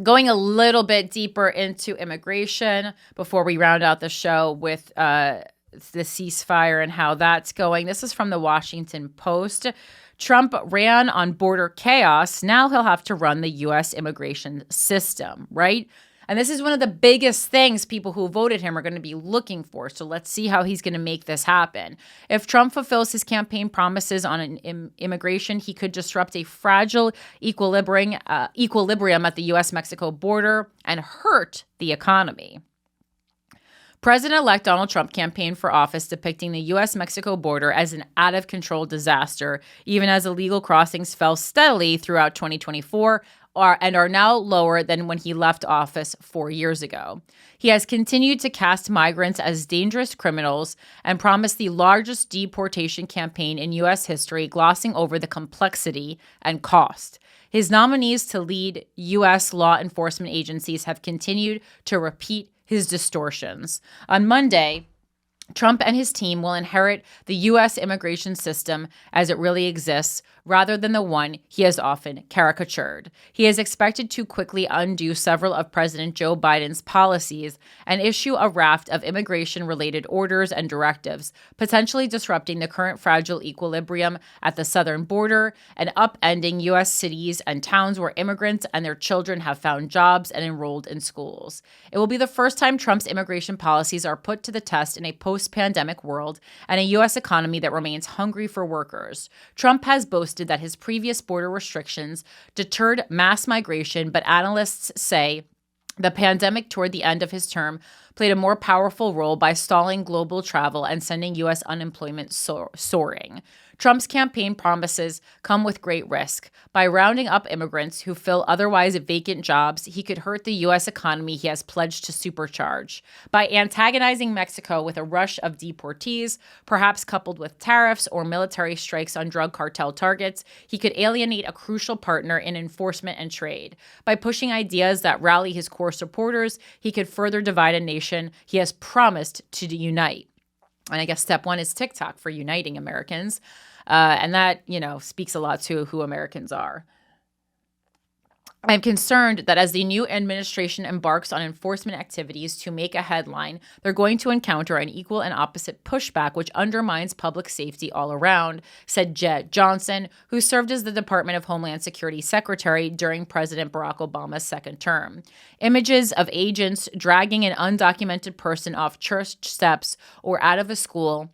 Speaker 2: Going a little bit deeper into immigration before we round out the show with the ceasefire and how that's going. This is from the Washington Post. Trump ran on border chaos. Now he'll have to run the U.S. immigration system, right? And this is one of the biggest things people who voted him are going to be looking for. So let's see how he's going to make this happen. If Trump fulfills his campaign promises on immigration, he could disrupt a fragile equilibrium at the U.S.-Mexico border and hurt the economy. President-elect Donald Trump campaigned for office depicting the U.S.-Mexico border as an out-of-control disaster, even as illegal crossings fell steadily throughout 2024 and are now lower than when he left office 4 years ago. He has continued to cast migrants as dangerous criminals and promised the largest deportation campaign in U.S. history, glossing over the complexity and cost. His nominees to lead U.S. law enforcement agencies have continued to repeat his distortions. On Monday, Trump and his team will inherit the U.S. immigration system as it really exists, rather than the one he has often caricatured. He is expected to quickly undo several of President Joe Biden's policies and issue a raft of immigration-related orders and directives, potentially disrupting the current fragile equilibrium at the southern border and upending U.S. cities and towns where immigrants and their children have found jobs and enrolled in schools. It will be the first time Trump's immigration policies are put to the test in a post-pandemic world and a U.S. economy that remains hungry for workers. Trump has boasted that his previous border restrictions deterred mass migration, but analysts say the pandemic toward the end of his term played a more powerful role by stalling global travel and sending U.S. unemployment soaring. Trump's campaign promises come with great risk. By rounding up immigrants who fill otherwise vacant jobs, he could hurt the U.S. economy he has pledged to supercharge. By antagonizing Mexico with a rush of deportees, perhaps coupled with tariffs or military strikes on drug cartel targets, he could alienate a crucial partner in enforcement and trade. By pushing ideas that rally his core supporters, he could further divide a nation he has promised to unite. And I guess step one is TikTok for uniting Americans. And that, speaks a lot to who Americans are. I'm concerned that as the new administration embarks on enforcement activities to make a headline, they're going to encounter an equal and opposite pushback, which undermines public safety all around, said Jed Johnson, who served as the Department of Homeland Security Secretary during President Barack Obama's second term. Images of agents dragging an undocumented person off church steps or out of a school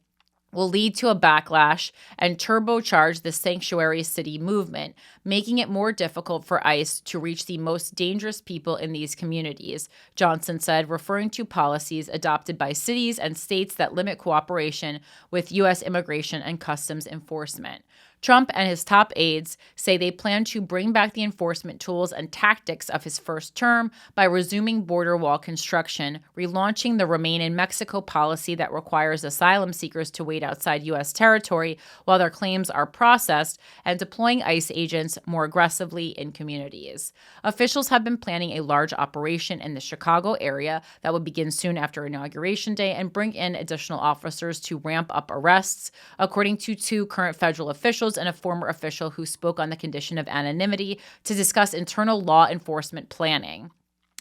Speaker 2: will lead to a backlash and turbocharge the sanctuary city movement, making it more difficult for ICE to reach the most dangerous people in these communities, Johnson said, referring to policies adopted by cities and states that limit cooperation with U.S. immigration and customs enforcement. Trump and his top aides say they plan to bring back the enforcement tools and tactics of his first term by resuming border wall construction, relaunching the Remain in Mexico policy that requires asylum seekers to wait outside U.S. territory while their claims are processed, and deploying ICE agents more aggressively in communities. Officials have been planning a large operation in the Chicago area that would begin soon after Inauguration Day and bring in additional officers to ramp up arrests, according to two current federal officials and a former official who spoke on the condition of anonymity to discuss internal law enforcement planning.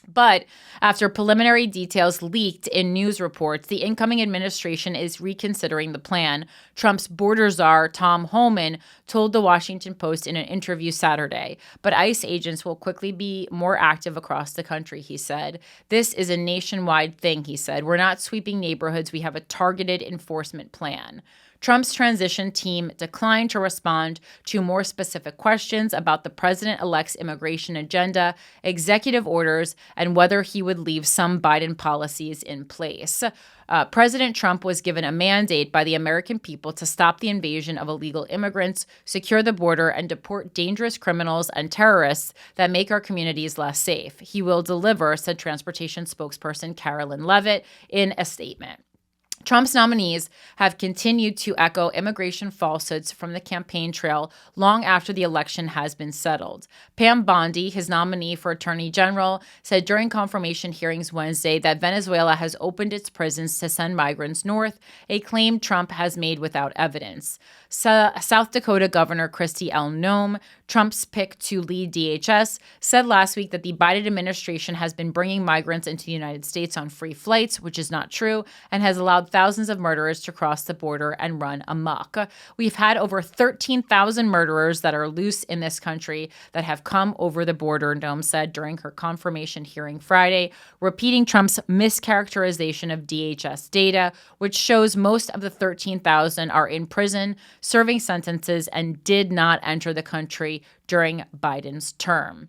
Speaker 2: But after preliminary details leaked in news reports, the incoming administration is reconsidering the plan. Trump's border czar, Tom Homan, told the Washington Post in an interview Saturday. But ICE agents will quickly be more active across the country, he said. This is a nationwide thing, he said. We're not sweeping neighborhoods. We have a targeted enforcement plan. Trump's transition team declined to respond to more specific questions about the president-elect's immigration agenda, executive orders, and whether he would leave some Biden policies in place. President Trump was given a mandate by the American people to stop the invasion of illegal immigrants, secure the border, and deport dangerous criminals and terrorists that make our communities less safe. He will deliver, said transportation spokesperson Carolyn Levitt in a statement. Trump's nominees have continued to echo immigration falsehoods from the campaign trail long after the election has been settled. Pam Bondi, his nominee for Attorney General, said during confirmation hearings Wednesday that Venezuela has opened its prisons to send migrants north, a claim Trump has made without evidence. South Dakota Governor Kristi L. Noem, Trump's pick to lead DHS, said last week that the Biden administration has been bringing migrants into the United States on free flights, which is not true, and has allowed thousands of murderers to cross the border and run amok. We've had over 13,000 murderers that are loose in this country that have come over the border, Noem said during her confirmation hearing Friday, repeating Trump's mischaracterization of DHS data, which shows most of the 13,000 are in prison, serving sentences, and did not enter the country during Biden's term.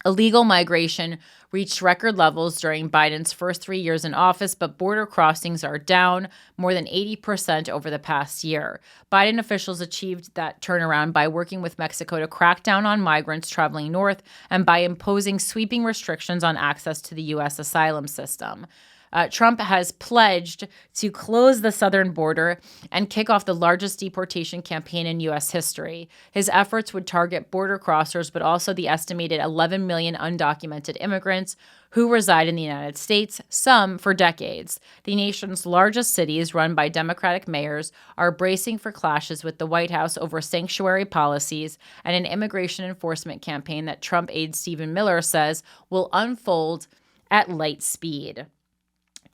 Speaker 2: Illegal migration reached record levels during Biden's first 3 years in office, but border crossings are down more than 80% over the past year. Biden officials achieved that turnaround by working with Mexico to crack down on migrants traveling north and by imposing sweeping restrictions on access to the U.S. asylum system. Trump has pledged to close the southern border and kick off the largest deportation campaign in U.S. history. His efforts would target border crossers, but also the estimated 11 million undocumented immigrants who reside in the United States, some for decades. The nation's largest cities, run by Democratic mayors, are bracing for clashes with the White House over sanctuary policies and an immigration enforcement campaign that Trump aide Stephen Miller says will unfold at light speed.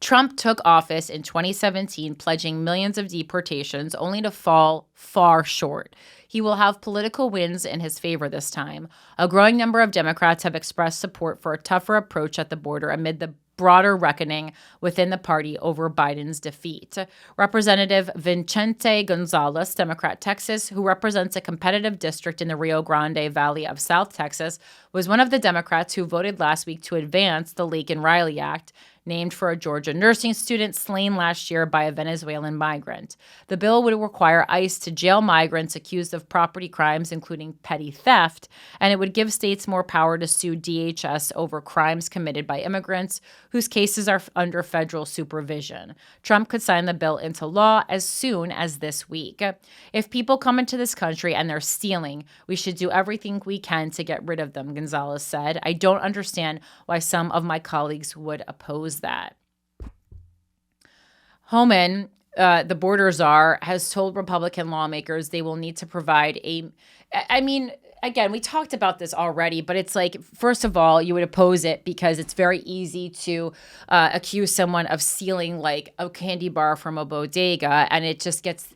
Speaker 2: Trump took office in 2017, pledging millions of deportations, only to fall far short. He will have political wins in his favor this time. A growing number of Democrats have expressed support for a tougher approach at the border amid the broader reckoning within the party over Biden's defeat. Representative Vicente Gonzalez, Democrat Texas, who represents a competitive district in the Rio Grande Valley of South Texas, was one of the Democrats who voted last week to advance the Laken-Riley Act, named for a Georgia nursing student slain last year by a Venezuelan migrant. The bill would require ICE to jail migrants accused of property crimes, including petty theft, and it would give states more power to sue DHS over crimes committed by immigrants whose cases are under federal supervision. Trump could sign the bill into law as soon as this week. If people come into this country and they're stealing, we should do everything we can to get rid of them, Gonzalez said. I don't understand why some of my colleagues would oppose that. Homan, the border czar, has told Republican lawmakers they will need to provide again, we talked about this already, but it's like, first of all, you would oppose it because it's very easy to accuse someone of stealing like a candy bar from a bodega, and it just gets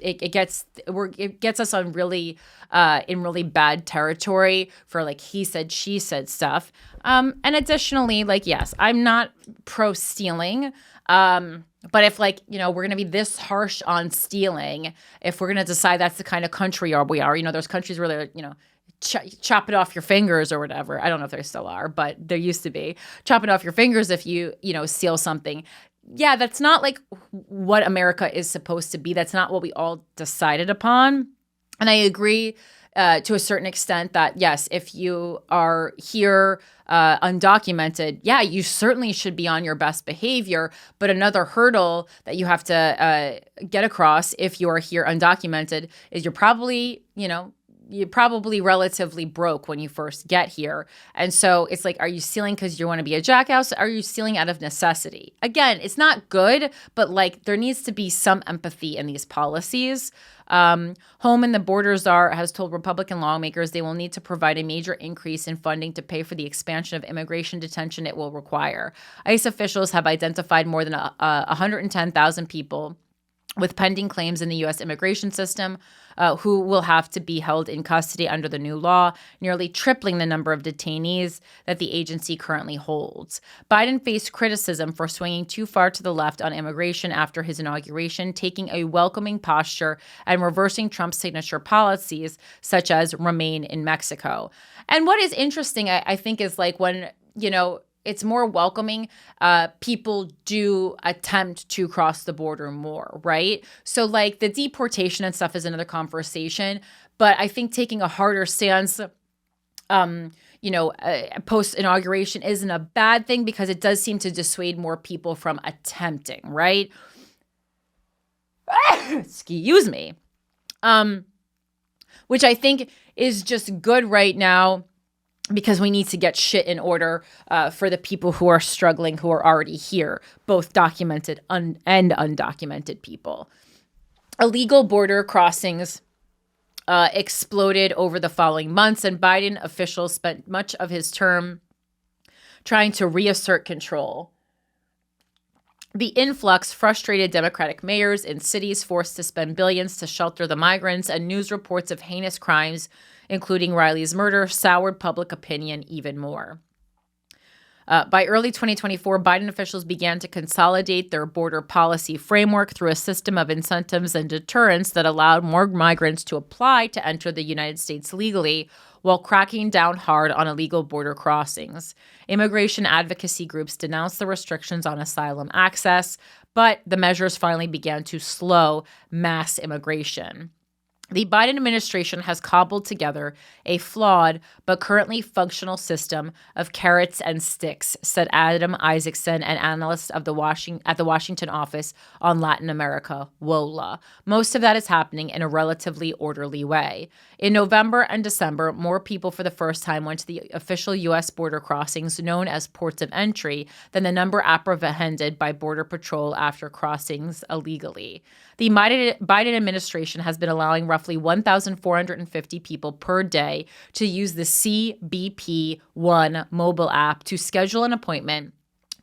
Speaker 2: us on really in really bad territory for like he said, she said stuff. And additionally, like, yes, I'm not pro stealing. But if we're going to be this harsh on stealing, if we're going to decide that's the kind of country we are, there's countries where they're, chop it off your fingers or whatever. I don't know if there still are, but there used to be. Chop it off your fingers if you, steal something. Yeah, that's not like what America is supposed to be. That's not what we all decided upon. And I agree to a certain extent that, yes, if you are here undocumented, yeah, you certainly should be on your best behavior. But another hurdle that you have to get across if you are here undocumented is you're probably relatively broke when you first get here. And so it's like, are you stealing because you want to be a jackass? Are you stealing out of necessity? Again, it's not good, but like there needs to be some empathy in these policies. Homan, the border czar, has told Republican lawmakers they will need to provide a major increase in funding to pay for the expansion of immigration detention it will require. ICE officials have identified more than 110,000 people with pending claims in the U.S. immigration system, who will have to be held in custody under the new law, nearly tripling the number of detainees that the agency currently holds. Biden faced criticism for swinging too far to the left on immigration after his inauguration, taking a welcoming posture and reversing Trump's signature policies, such as remain in Mexico. And what is interesting, I think, is like when, it's more welcoming, people do attempt to cross the border more, right? So like the deportation and stuff is another conversation, but I think taking a harder stance, post-inauguration isn't a bad thing because it does seem to dissuade more people from attempting, right? Excuse me. Which I think is just good right now, because we need to get shit in order for the people who are struggling, who are already here, both documented and undocumented people. Illegal border crossings exploded over the following months, and Biden officials spent much of his term trying to reassert control. The influx frustrated Democratic mayors in cities forced to spend billions to shelter the migrants, and news reports of heinous crimes, including Riley's murder, soured public opinion even more. By early 2024, Biden officials began to consolidate their border policy framework through a system of incentives and deterrence that allowed more migrants to apply to enter the United States legally, while cracking down hard on illegal border crossings. Immigration advocacy groups denounced the restrictions on asylum access, but the measures finally began to slow mass immigration. The Biden administration has cobbled together a flawed but currently functional system of carrots and sticks, said Adam Isaacson, an analyst of at the Washington office on Latin America, WOLA. Most of that is happening in a relatively orderly way. In November and December, more people for the first time went to the official U.S. border crossings known as ports of entry than the number apprehended by Border Patrol after crossings illegally. The Biden administration has been allowing roughly 1,450 people per day to use the CBP-1 mobile app to schedule an appointment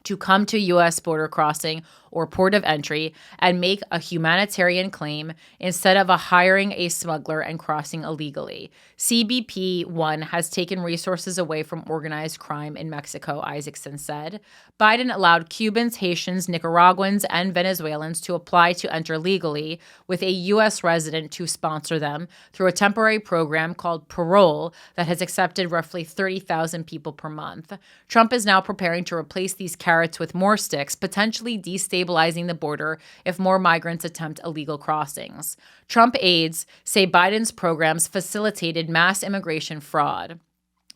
Speaker 2: to come to U.S. border crossing or port of entry and make a humanitarian claim instead of hiring a smuggler and crossing illegally. CBP-1 has taken resources away from organized crime in Mexico, Isaacson said. Biden allowed Cubans, Haitians, Nicaraguans, and Venezuelans to apply to enter legally, with a U.S. resident to sponsor them through a temporary program called Parole that has accepted roughly 30,000 people per month. Trump is now preparing to replace these carrots with more sticks, potentially destabilizing the border if more migrants attempt illegal crossings. Trump aides say Biden's programs facilitated mass immigration fraud.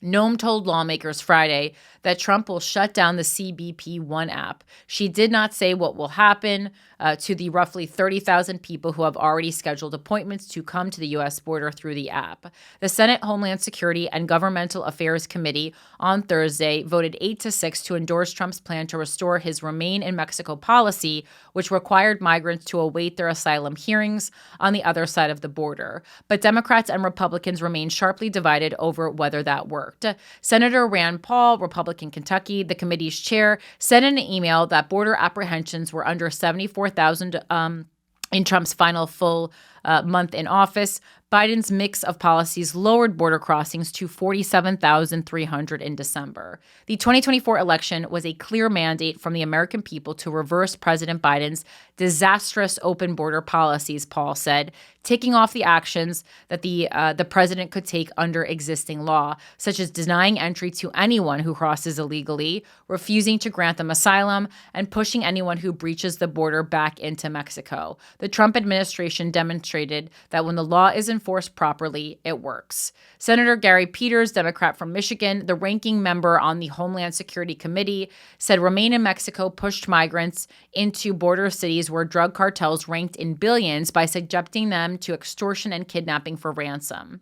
Speaker 2: Noem told lawmakers Friday that Trump will shut down the CBP-1 app. She did not say what will happen to the roughly 30,000 people who have already scheduled appointments to come to the U.S. border through the app. The Senate Homeland Security and Governmental Affairs Committee on Thursday voted 8-6 to endorse Trump's plan to restore his Remain in Mexico policy, which required migrants to await their asylum hearings on the other side of the border. But Democrats and Republicans remain sharply divided over whether that worked. Senator Rand Paul, Republican Kentucky, the committee's chair, said in an email that border apprehensions were under 74,000 in Trump's final full month in office. Biden's mix of policies lowered border crossings to 47,300 in December. The 2024 election was a clear mandate from the American people to reverse President Biden's disastrous open border policies, Paul said, ticking off the actions that the president could take under existing law, such as denying entry to anyone who crosses illegally, refusing to grant them asylum, and pushing anyone who breaches the border back into Mexico. The Trump administration demonstrated that when the law is enforced properly, it works. Senator Gary Peters, Democrat from Michigan, the ranking member on the Homeland Security Committee, said Remain in Mexico pushed migrants into border cities where drug cartels ranked in billions by subjecting them to extortion and kidnapping for ransom.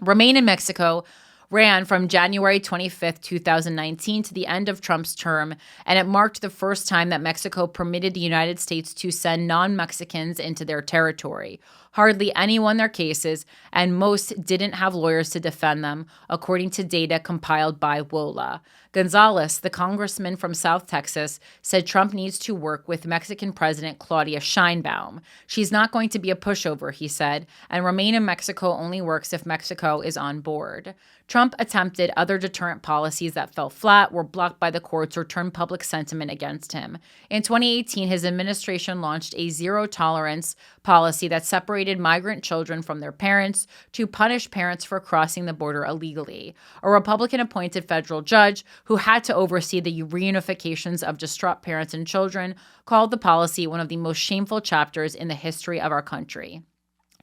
Speaker 2: Remain in Mexico ran from January 25th, 2019 to the end of Trump's term, and it marked the first time that Mexico permitted the United States to send non-Mexicans into their territory. Hardly any won their cases, and most didn't have lawyers to defend them, according to data compiled by WOLA. Gonzalez, the congressman from South Texas, said Trump needs to work with Mexican President Claudia Sheinbaum. She's not going to be a pushover, he said, and remain in Mexico only works if Mexico is on board. Trump attempted other deterrent policies that fell flat, were blocked by the courts, or turned public sentiment against him. In 2018, his administration launched a zero-tolerance policy that separated migrant children from their parents to punish parents for crossing the border illegally. A Republican-appointed federal judge who had to oversee the reunifications of distraught parents and children called the policy one of the most shameful chapters in the history of our country.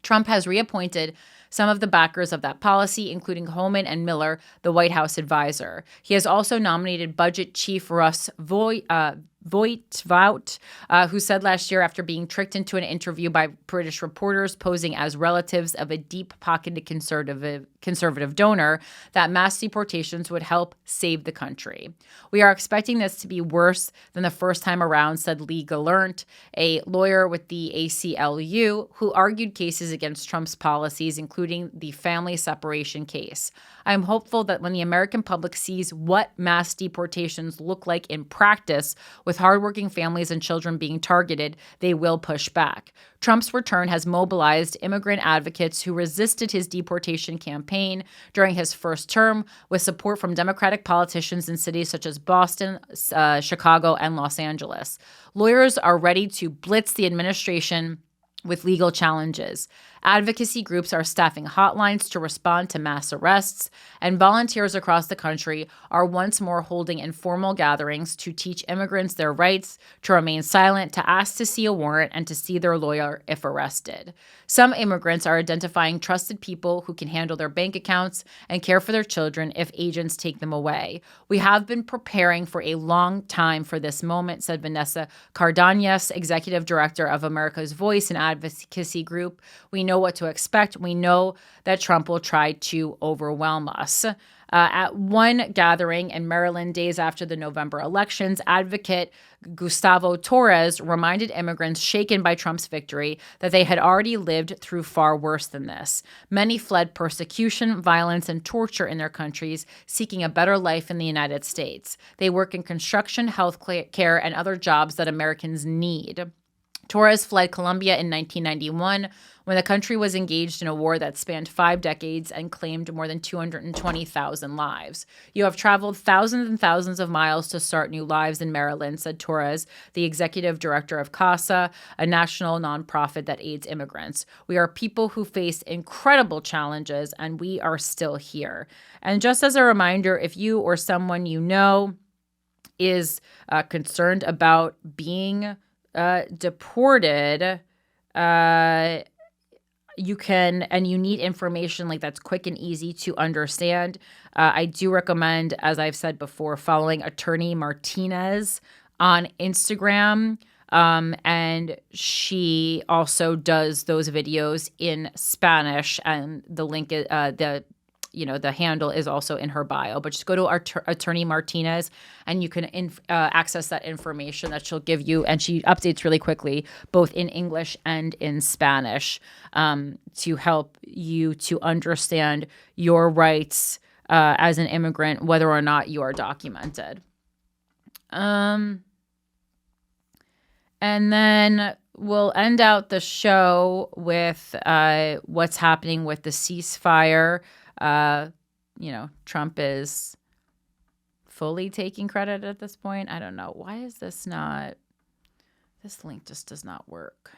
Speaker 2: Trump has reappointed some of the backers of that policy, including Homan and Miller, the White House advisor. He has also nominated budget chief Russ Voigt, who said last year, after being tricked into an interview by British reporters posing as relatives of a deep-pocketed conservative donor, that mass deportations would help save the country. We are expecting this to be worse than the first time around, said Lee Gallant, a lawyer with the ACLU, who argued cases against Trump's policies, including the family separation case. I am hopeful that when the American public sees what mass deportations look like in practice, with hardworking families and children being targeted, they will push back. Trump's return has mobilized immigrant advocates who resisted his deportation campaign during his first term, with support from Democratic politicians in cities such as Boston, Chicago, and Los Angeles. Lawyers are ready to blitz the administration with legal challenges. Advocacy groups are staffing hotlines to respond to mass arrests, and volunteers across the country are once more holding informal gatherings to teach immigrants their rights, to remain silent, to ask to see a warrant, and to see their lawyer if arrested. Some immigrants are identifying trusted people who can handle their bank accounts and care for their children if agents take them away. We have been preparing for a long time for this moment, said Vanessa Cardenas, executive director of America's Voice, an advocacy group. We know what to expect. We know that Trump will try to overwhelm us. At one gathering in Maryland days after the November elections, advocate Gustavo Torres reminded immigrants shaken by Trump's victory that they had already lived through far worse than this. Many fled persecution, violence, and torture in their countries, seeking a better life in the United States. They work in construction, health care, and other jobs that Americans need. Torres fled Colombia in 1991 when the country was engaged in a war that spanned 5 decades and claimed more than 220,000 lives. You have traveled thousands and thousands of miles to start new lives in Maryland, said Torres, the executive director of CASA, a national nonprofit that aids immigrants. We are people who face incredible challenges, and we are still here. And just as a reminder, if you or someone you know is concerned about being deported, you can, and you need information like that's quick and easy to understand. I do recommend, as I've said before, following Attorney Martinez on Instagram. And she also does those videos in Spanish, and the link is, the handle is also in her bio, but just go to our Attorney Martinez and you can access that information that she'll give you. And she updates really quickly, both in English and in Spanish, to help you to understand your rights as an immigrant, whether or not you are documented. And then we'll end out the show with what's happening with the ceasefire. Trump is fully taking credit at this point. I don't know. Why is this link just does not work.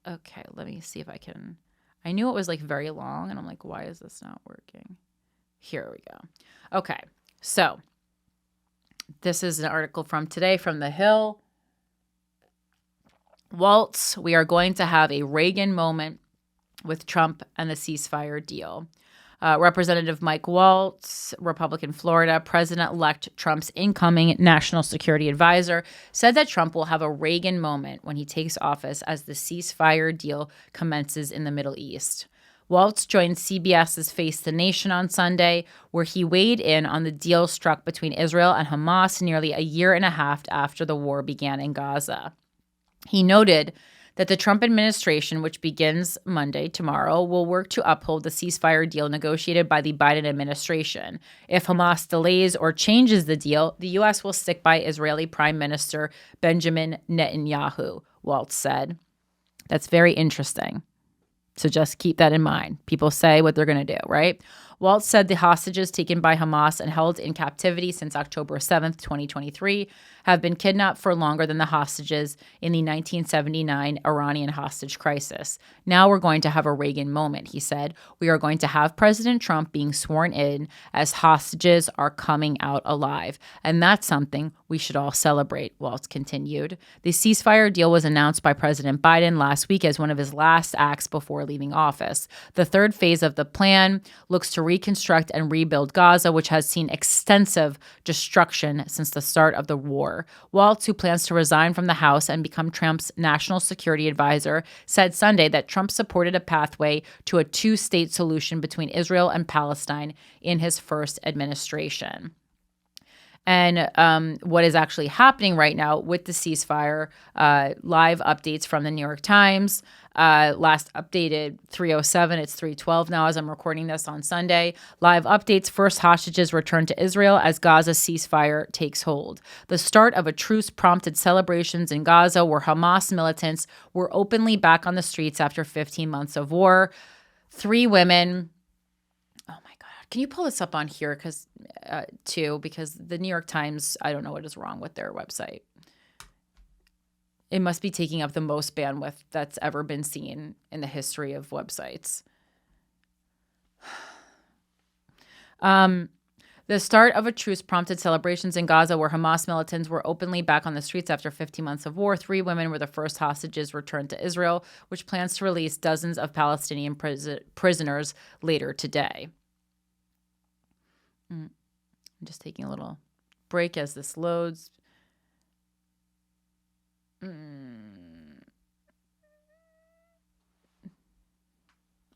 Speaker 2: Okay, let me see if I can. I knew it was like very long and I'm like, why is this not working? Here we go. Okay, so this is an article from today from The Hill. Waltz, we are going to have a Reagan moment with Trump and the ceasefire deal. Representative Mike Waltz, Republican Florida, President-elect Trump's incoming national security advisor, said that Trump will have a Reagan moment when he takes office as the ceasefire deal commences in the Middle East. Waltz joined CBS's Face the Nation on Sunday, where he weighed in on the deal struck between Israel and Hamas nearly a year and a half after the war began in Gaza. He noted that the Trump administration, which begins Monday, tomorrow, will work to uphold the ceasefire deal negotiated by the Biden administration. If Hamas delays or changes the deal, the U.S. will stick by Israeli Prime Minister Benjamin Netanyahu, Waltz said. That's very interesting. So just keep that in mind. People say what they're going to do, right? Waltz said the hostages taken by Hamas and held in captivity since October 7th, 2023, have been kidnapped for longer than the hostages in the 1979 Iranian hostage crisis. Now we're going to have a Reagan moment, he said. We are going to have President Trump being sworn in as hostages are coming out alive. And that's something we should all celebrate, Waltz continued. The ceasefire deal was announced by President Biden last week as one of his last acts before leaving office. The third phase of the plan looks to reconstruct and rebuild Gaza, which has seen extensive destruction since the start of the war. Waltz, who plans to resign from the House and become Trump's national security advisor, said Sunday that Trump supported a pathway to a two-state solution between Israel and Palestine in his first administration. And what is actually happening right now with the ceasefire, live updates from the New York Times. Last updated 3:07. It's 3:12 now as I'm recording this on Sunday. Live updates. First hostages returned to Israel as Gaza ceasefire takes hold. The start of a truce prompted celebrations in Gaza where Hamas militants were openly back on the streets after 15 months of war. 3 women... Oh my God. Can you pull this up on here? Because the New York Times, I don't know what is wrong with their website. It must be taking up the most bandwidth that's ever been seen in the history of websites. The start of a truce prompted celebrations in Gaza where Hamas militants were openly back on the streets after 15 months of war. 3 women were the first hostages returned to Israel, which plans to release dozens of Palestinian prisoners later today. I'm just taking a little break as this loads.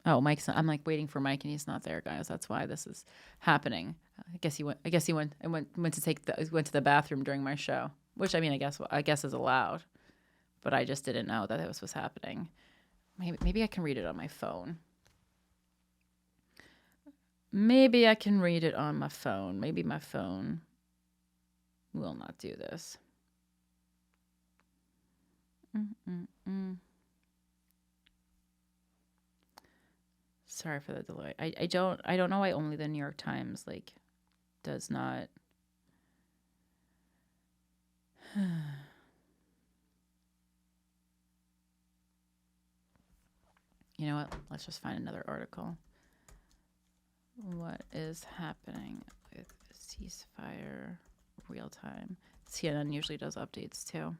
Speaker 2: Oh, Mike's not, I'm like waiting for Mike and he's not there, guys. That's why this is happening. I guess he went to the bathroom during my show, which I mean, I guess is allowed, but I just didn't know that this was happening. Maybe I can read it on my phone. Maybe I can read it on my phone. Maybe my phone will not do this. Sorry for the delay. I don't know why only the New York Times does not. You know what? Let's just find another article. What is happening with ceasefire real time? CNN usually does updates too.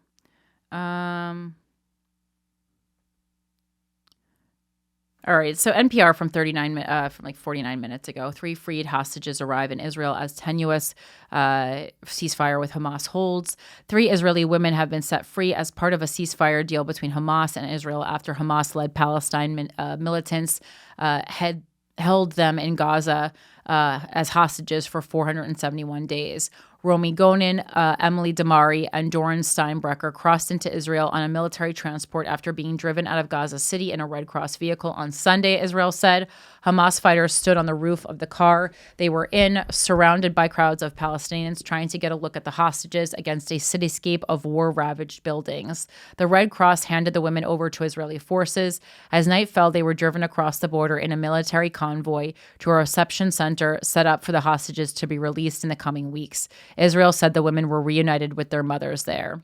Speaker 2: All right, so NPR from 49 minutes ago. 3 freed hostages arrive in Israel as tenuous ceasefire with Hamas holds. 3 Israeli women have been set free as part of a ceasefire deal between Hamas and Israel after Hamas-led Palestine militants had held them in Gaza as hostages for 471 days. Romy Gonen, Emily Damari, and Doran Steinbrecher crossed into Israel on a military transport after being driven out of Gaza City in a Red Cross vehicle on Sunday, Israel said. Hamas fighters stood on the roof of the car they were in, surrounded by crowds of Palestinians trying to get a look at the hostages against a cityscape of war-ravaged buildings. The Red Cross handed the women over to Israeli forces. As night fell, they were driven across the border in a military convoy to a reception center set up for the hostages to be released in the coming weeks. Israel said the women were reunited with their mothers there.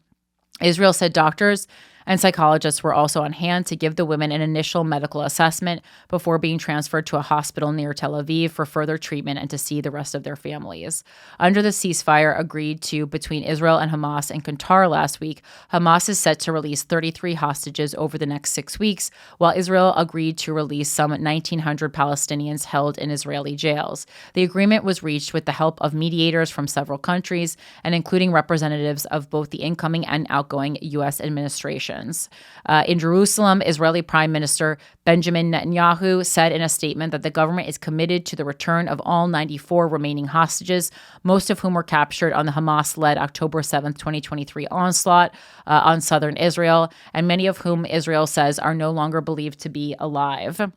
Speaker 2: Israel said doctors and psychologists were also on hand to give the women an initial medical assessment before being transferred to a hospital near Tel Aviv for further treatment and to see the rest of their families. Under the ceasefire agreed to between Israel and Hamas in Qatar last week, Hamas is set to release 33 hostages over the next 6 weeks, while Israel agreed to release some 1,900 Palestinians held in Israeli jails. The agreement was reached with the help of mediators from several countries and including representatives of both the incoming and outgoing U.S. administration. negotiations. In Jerusalem, Israeli Prime Minister Benjamin Netanyahu said in a statement that the government is committed to the return of all 94 remaining hostages, most of whom were captured on the Hamas-led October 7th, 2023 onslaught on southern Israel, and many of whom Israel says are no longer believed to be alive.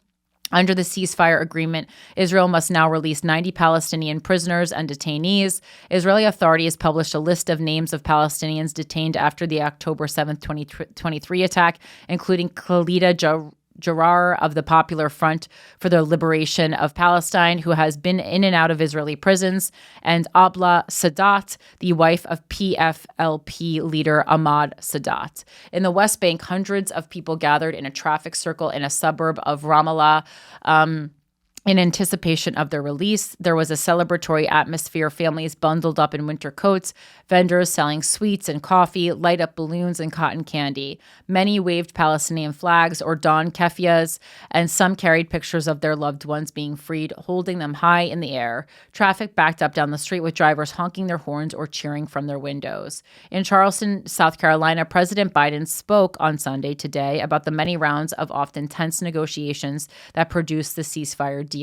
Speaker 2: Under the ceasefire agreement, Israel must now release 90 Palestinian prisoners and detainees. Israeli authorities published a list of names of Palestinians detained after the October 7th, 2023 attack, including Khalida Jarrar of the Popular Front for the Liberation of Palestine, who has been in and out of Israeli prisons, and Abla Sadat, the wife of PFLP leader Ahmad Sadat. In the West Bank, hundreds of people gathered in a traffic circle in a suburb of Ramallah, in anticipation of their release. There was a celebratory atmosphere, families bundled up in winter coats, vendors selling sweets and coffee, light-up balloons and cotton candy. Many waved Palestinian flags or donned keffiyehs, and some carried pictures of their loved ones being freed, holding them high in the air. Traffic backed up down the street with drivers honking their horns or cheering from their windows. In Charleston, South Carolina, President Biden spoke on Sunday today about the many rounds of often tense negotiations that produced the ceasefire deal.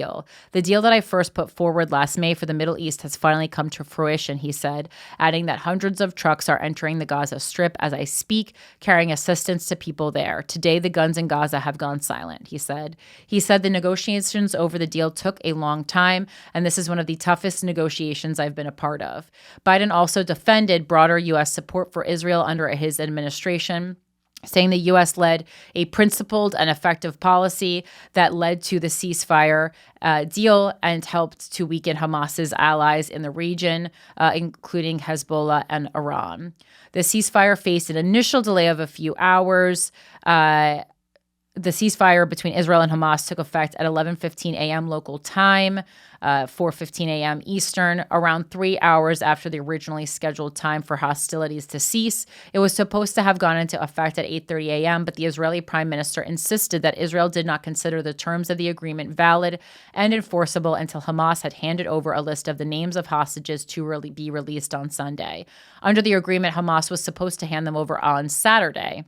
Speaker 2: The deal that I first put forward last May for the Middle East has finally come to fruition, he said, adding that hundreds of trucks are entering the Gaza Strip as I speak, carrying assistance to people there. Today, the guns in Gaza have gone silent, he said. He said the negotiations over the deal took a long time, and this is one of the toughest negotiations I've been a part of. Biden also defended broader U.S. support for Israel under his administration, saying the U.S. led a principled and effective policy that led to the ceasefire deal and helped to weaken Hamas's allies in the region, including Hezbollah and Iran. The ceasefire faced an initial delay of a few hours. The ceasefire between Israel and Hamas took effect at 11:15 a.m. local time, 4:15 a.m. Eastern, around 3 hours after the originally scheduled time for hostilities to cease. It was supposed to have gone into effect at 8:30 a.m., but the Israeli Prime Minister insisted that Israel did not consider the terms of the agreement valid and enforceable until Hamas had handed over a list of the names of hostages to be released on Sunday. Under the agreement, Hamas was supposed to hand them over on Saturday.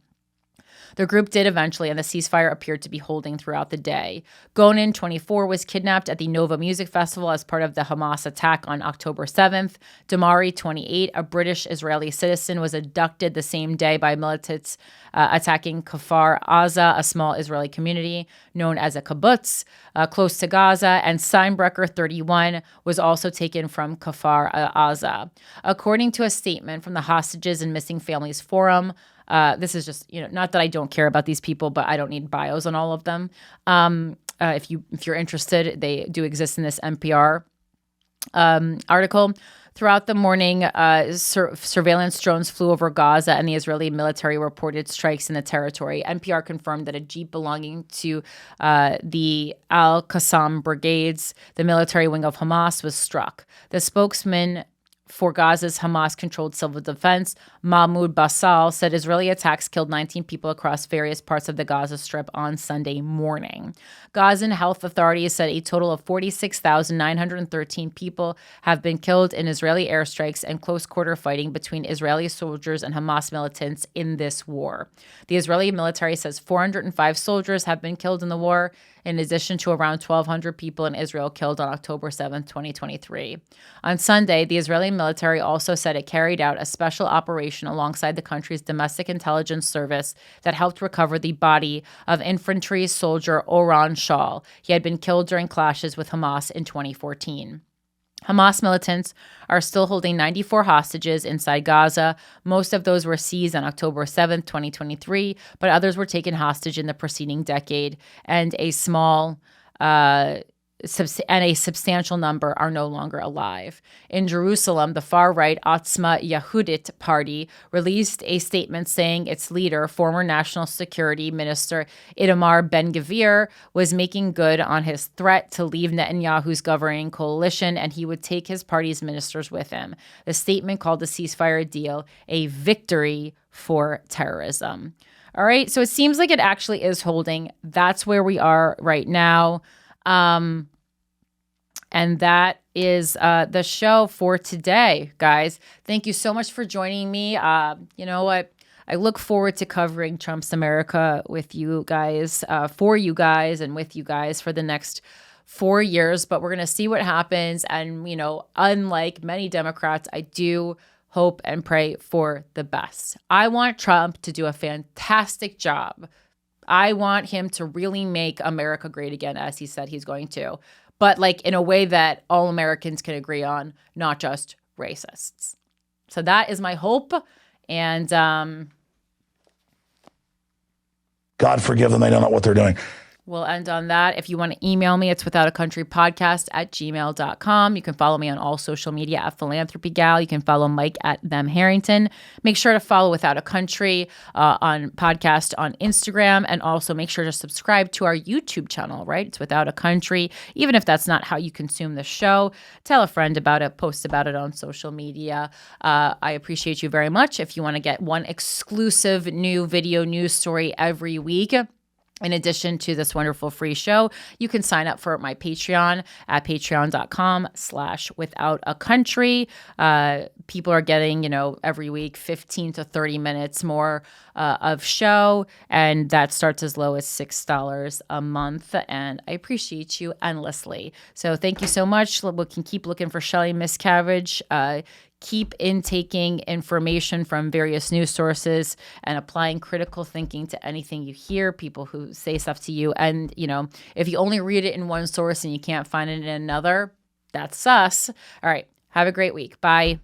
Speaker 2: The group did eventually, and the ceasefire appeared to be holding throughout the day. Gonen, 24, was kidnapped at the Nova Music Festival as part of the Hamas attack on October 7th. Damari, 28, a British-Israeli citizen, was abducted the same day by militants attacking Kfar Aza, a small Israeli community known as a kibbutz, close to Gaza, and Steinbrecher, 31, was also taken from Kfar Aza. According to a statement from the Hostages and Missing Families Forum, this is just, not that I don't care about these people, but I don't need bios on all of them. If you're interested, they do exist in this NPR article. Throughout the morning, surveillance drones flew over Gaza, and the Israeli military reported strikes in the territory. NPR confirmed that a jeep belonging to the Al-Qassam brigades, the military wing of Hamas, was struck. The spokesman for Gaza's Hamas-controlled civil defense, Mahmoud Basal, said Israeli attacks killed 19 people across various parts of the Gaza Strip on Sunday morning. Gazan health authorities said a total of 46,913 people have been killed in Israeli airstrikes and close-quarter fighting between Israeli soldiers and Hamas militants in this war. The Israeli military says 405 soldiers have been killed in the war, in addition to around 1,200 people in Israel killed on October 7, 2023. On Sunday, the Israeli military also said it carried out a special operation alongside the country's domestic intelligence service that helped recover the body of infantry soldier Oran Shal. He had been killed during clashes with Hamas in 2014. Hamas militants are still holding 94 hostages inside Gaza. Most of those were seized on October 7, 2023, but others were taken hostage in the preceding decade, and a substantial number are no longer alive. In Jerusalem, the far-right Otzma Yehudit party released a statement saying its leader, former National Security Minister Itamar Ben-Gvir, was making good on his threat to leave Netanyahu's governing coalition, and he would take his party's ministers with him. The statement called the ceasefire deal a victory for terrorism. All right, so it seems like it actually is holding. That's where we are right now. And that is the show for today, guys. Thank you so much for joining me. You know what? I look forward to covering Trump's America with you guys, for you guys, and with you guys for the next 4 years. But we're going to see what happens. And, unlike many Democrats, I do hope and pray for the best. I want Trump to do a fantastic job. I want him to really make America great again, as he said he's going to, but in a way that all Americans can agree on, not just racists. So that is my hope. And
Speaker 4: God forgive them. They don't know what they're doing.
Speaker 2: we'll end on that. If you want to email me, it's withoutacountrypodcast@gmail.com. You can follow me on all social media at Philanthropy Gal. You can follow Mike at Them Harrington. Make sure to follow Without a Country on podcast on Instagram, and also make sure to subscribe to our YouTube channel, right? It's Without a Country. Even if that's not how you consume the show, tell a friend about it, post about it on social media. I appreciate you very much. If you want to get one exclusive new video news story every week, in addition to this wonderful free show, you can sign up for my Patreon at patreon.com/withoutacountry. People are getting, every week 15 to 30 minutes more of show, and that starts as low as $6 a month. And I appreciate you endlessly. So thank you so much. We can keep looking for Shelley Miscavige. Keep intaking information from various news sources and applying critical thinking to anything you hear, people who say stuff to you. And, if you only read it in one source and you can't find it in another, that's us. All right. Have a great week. Bye.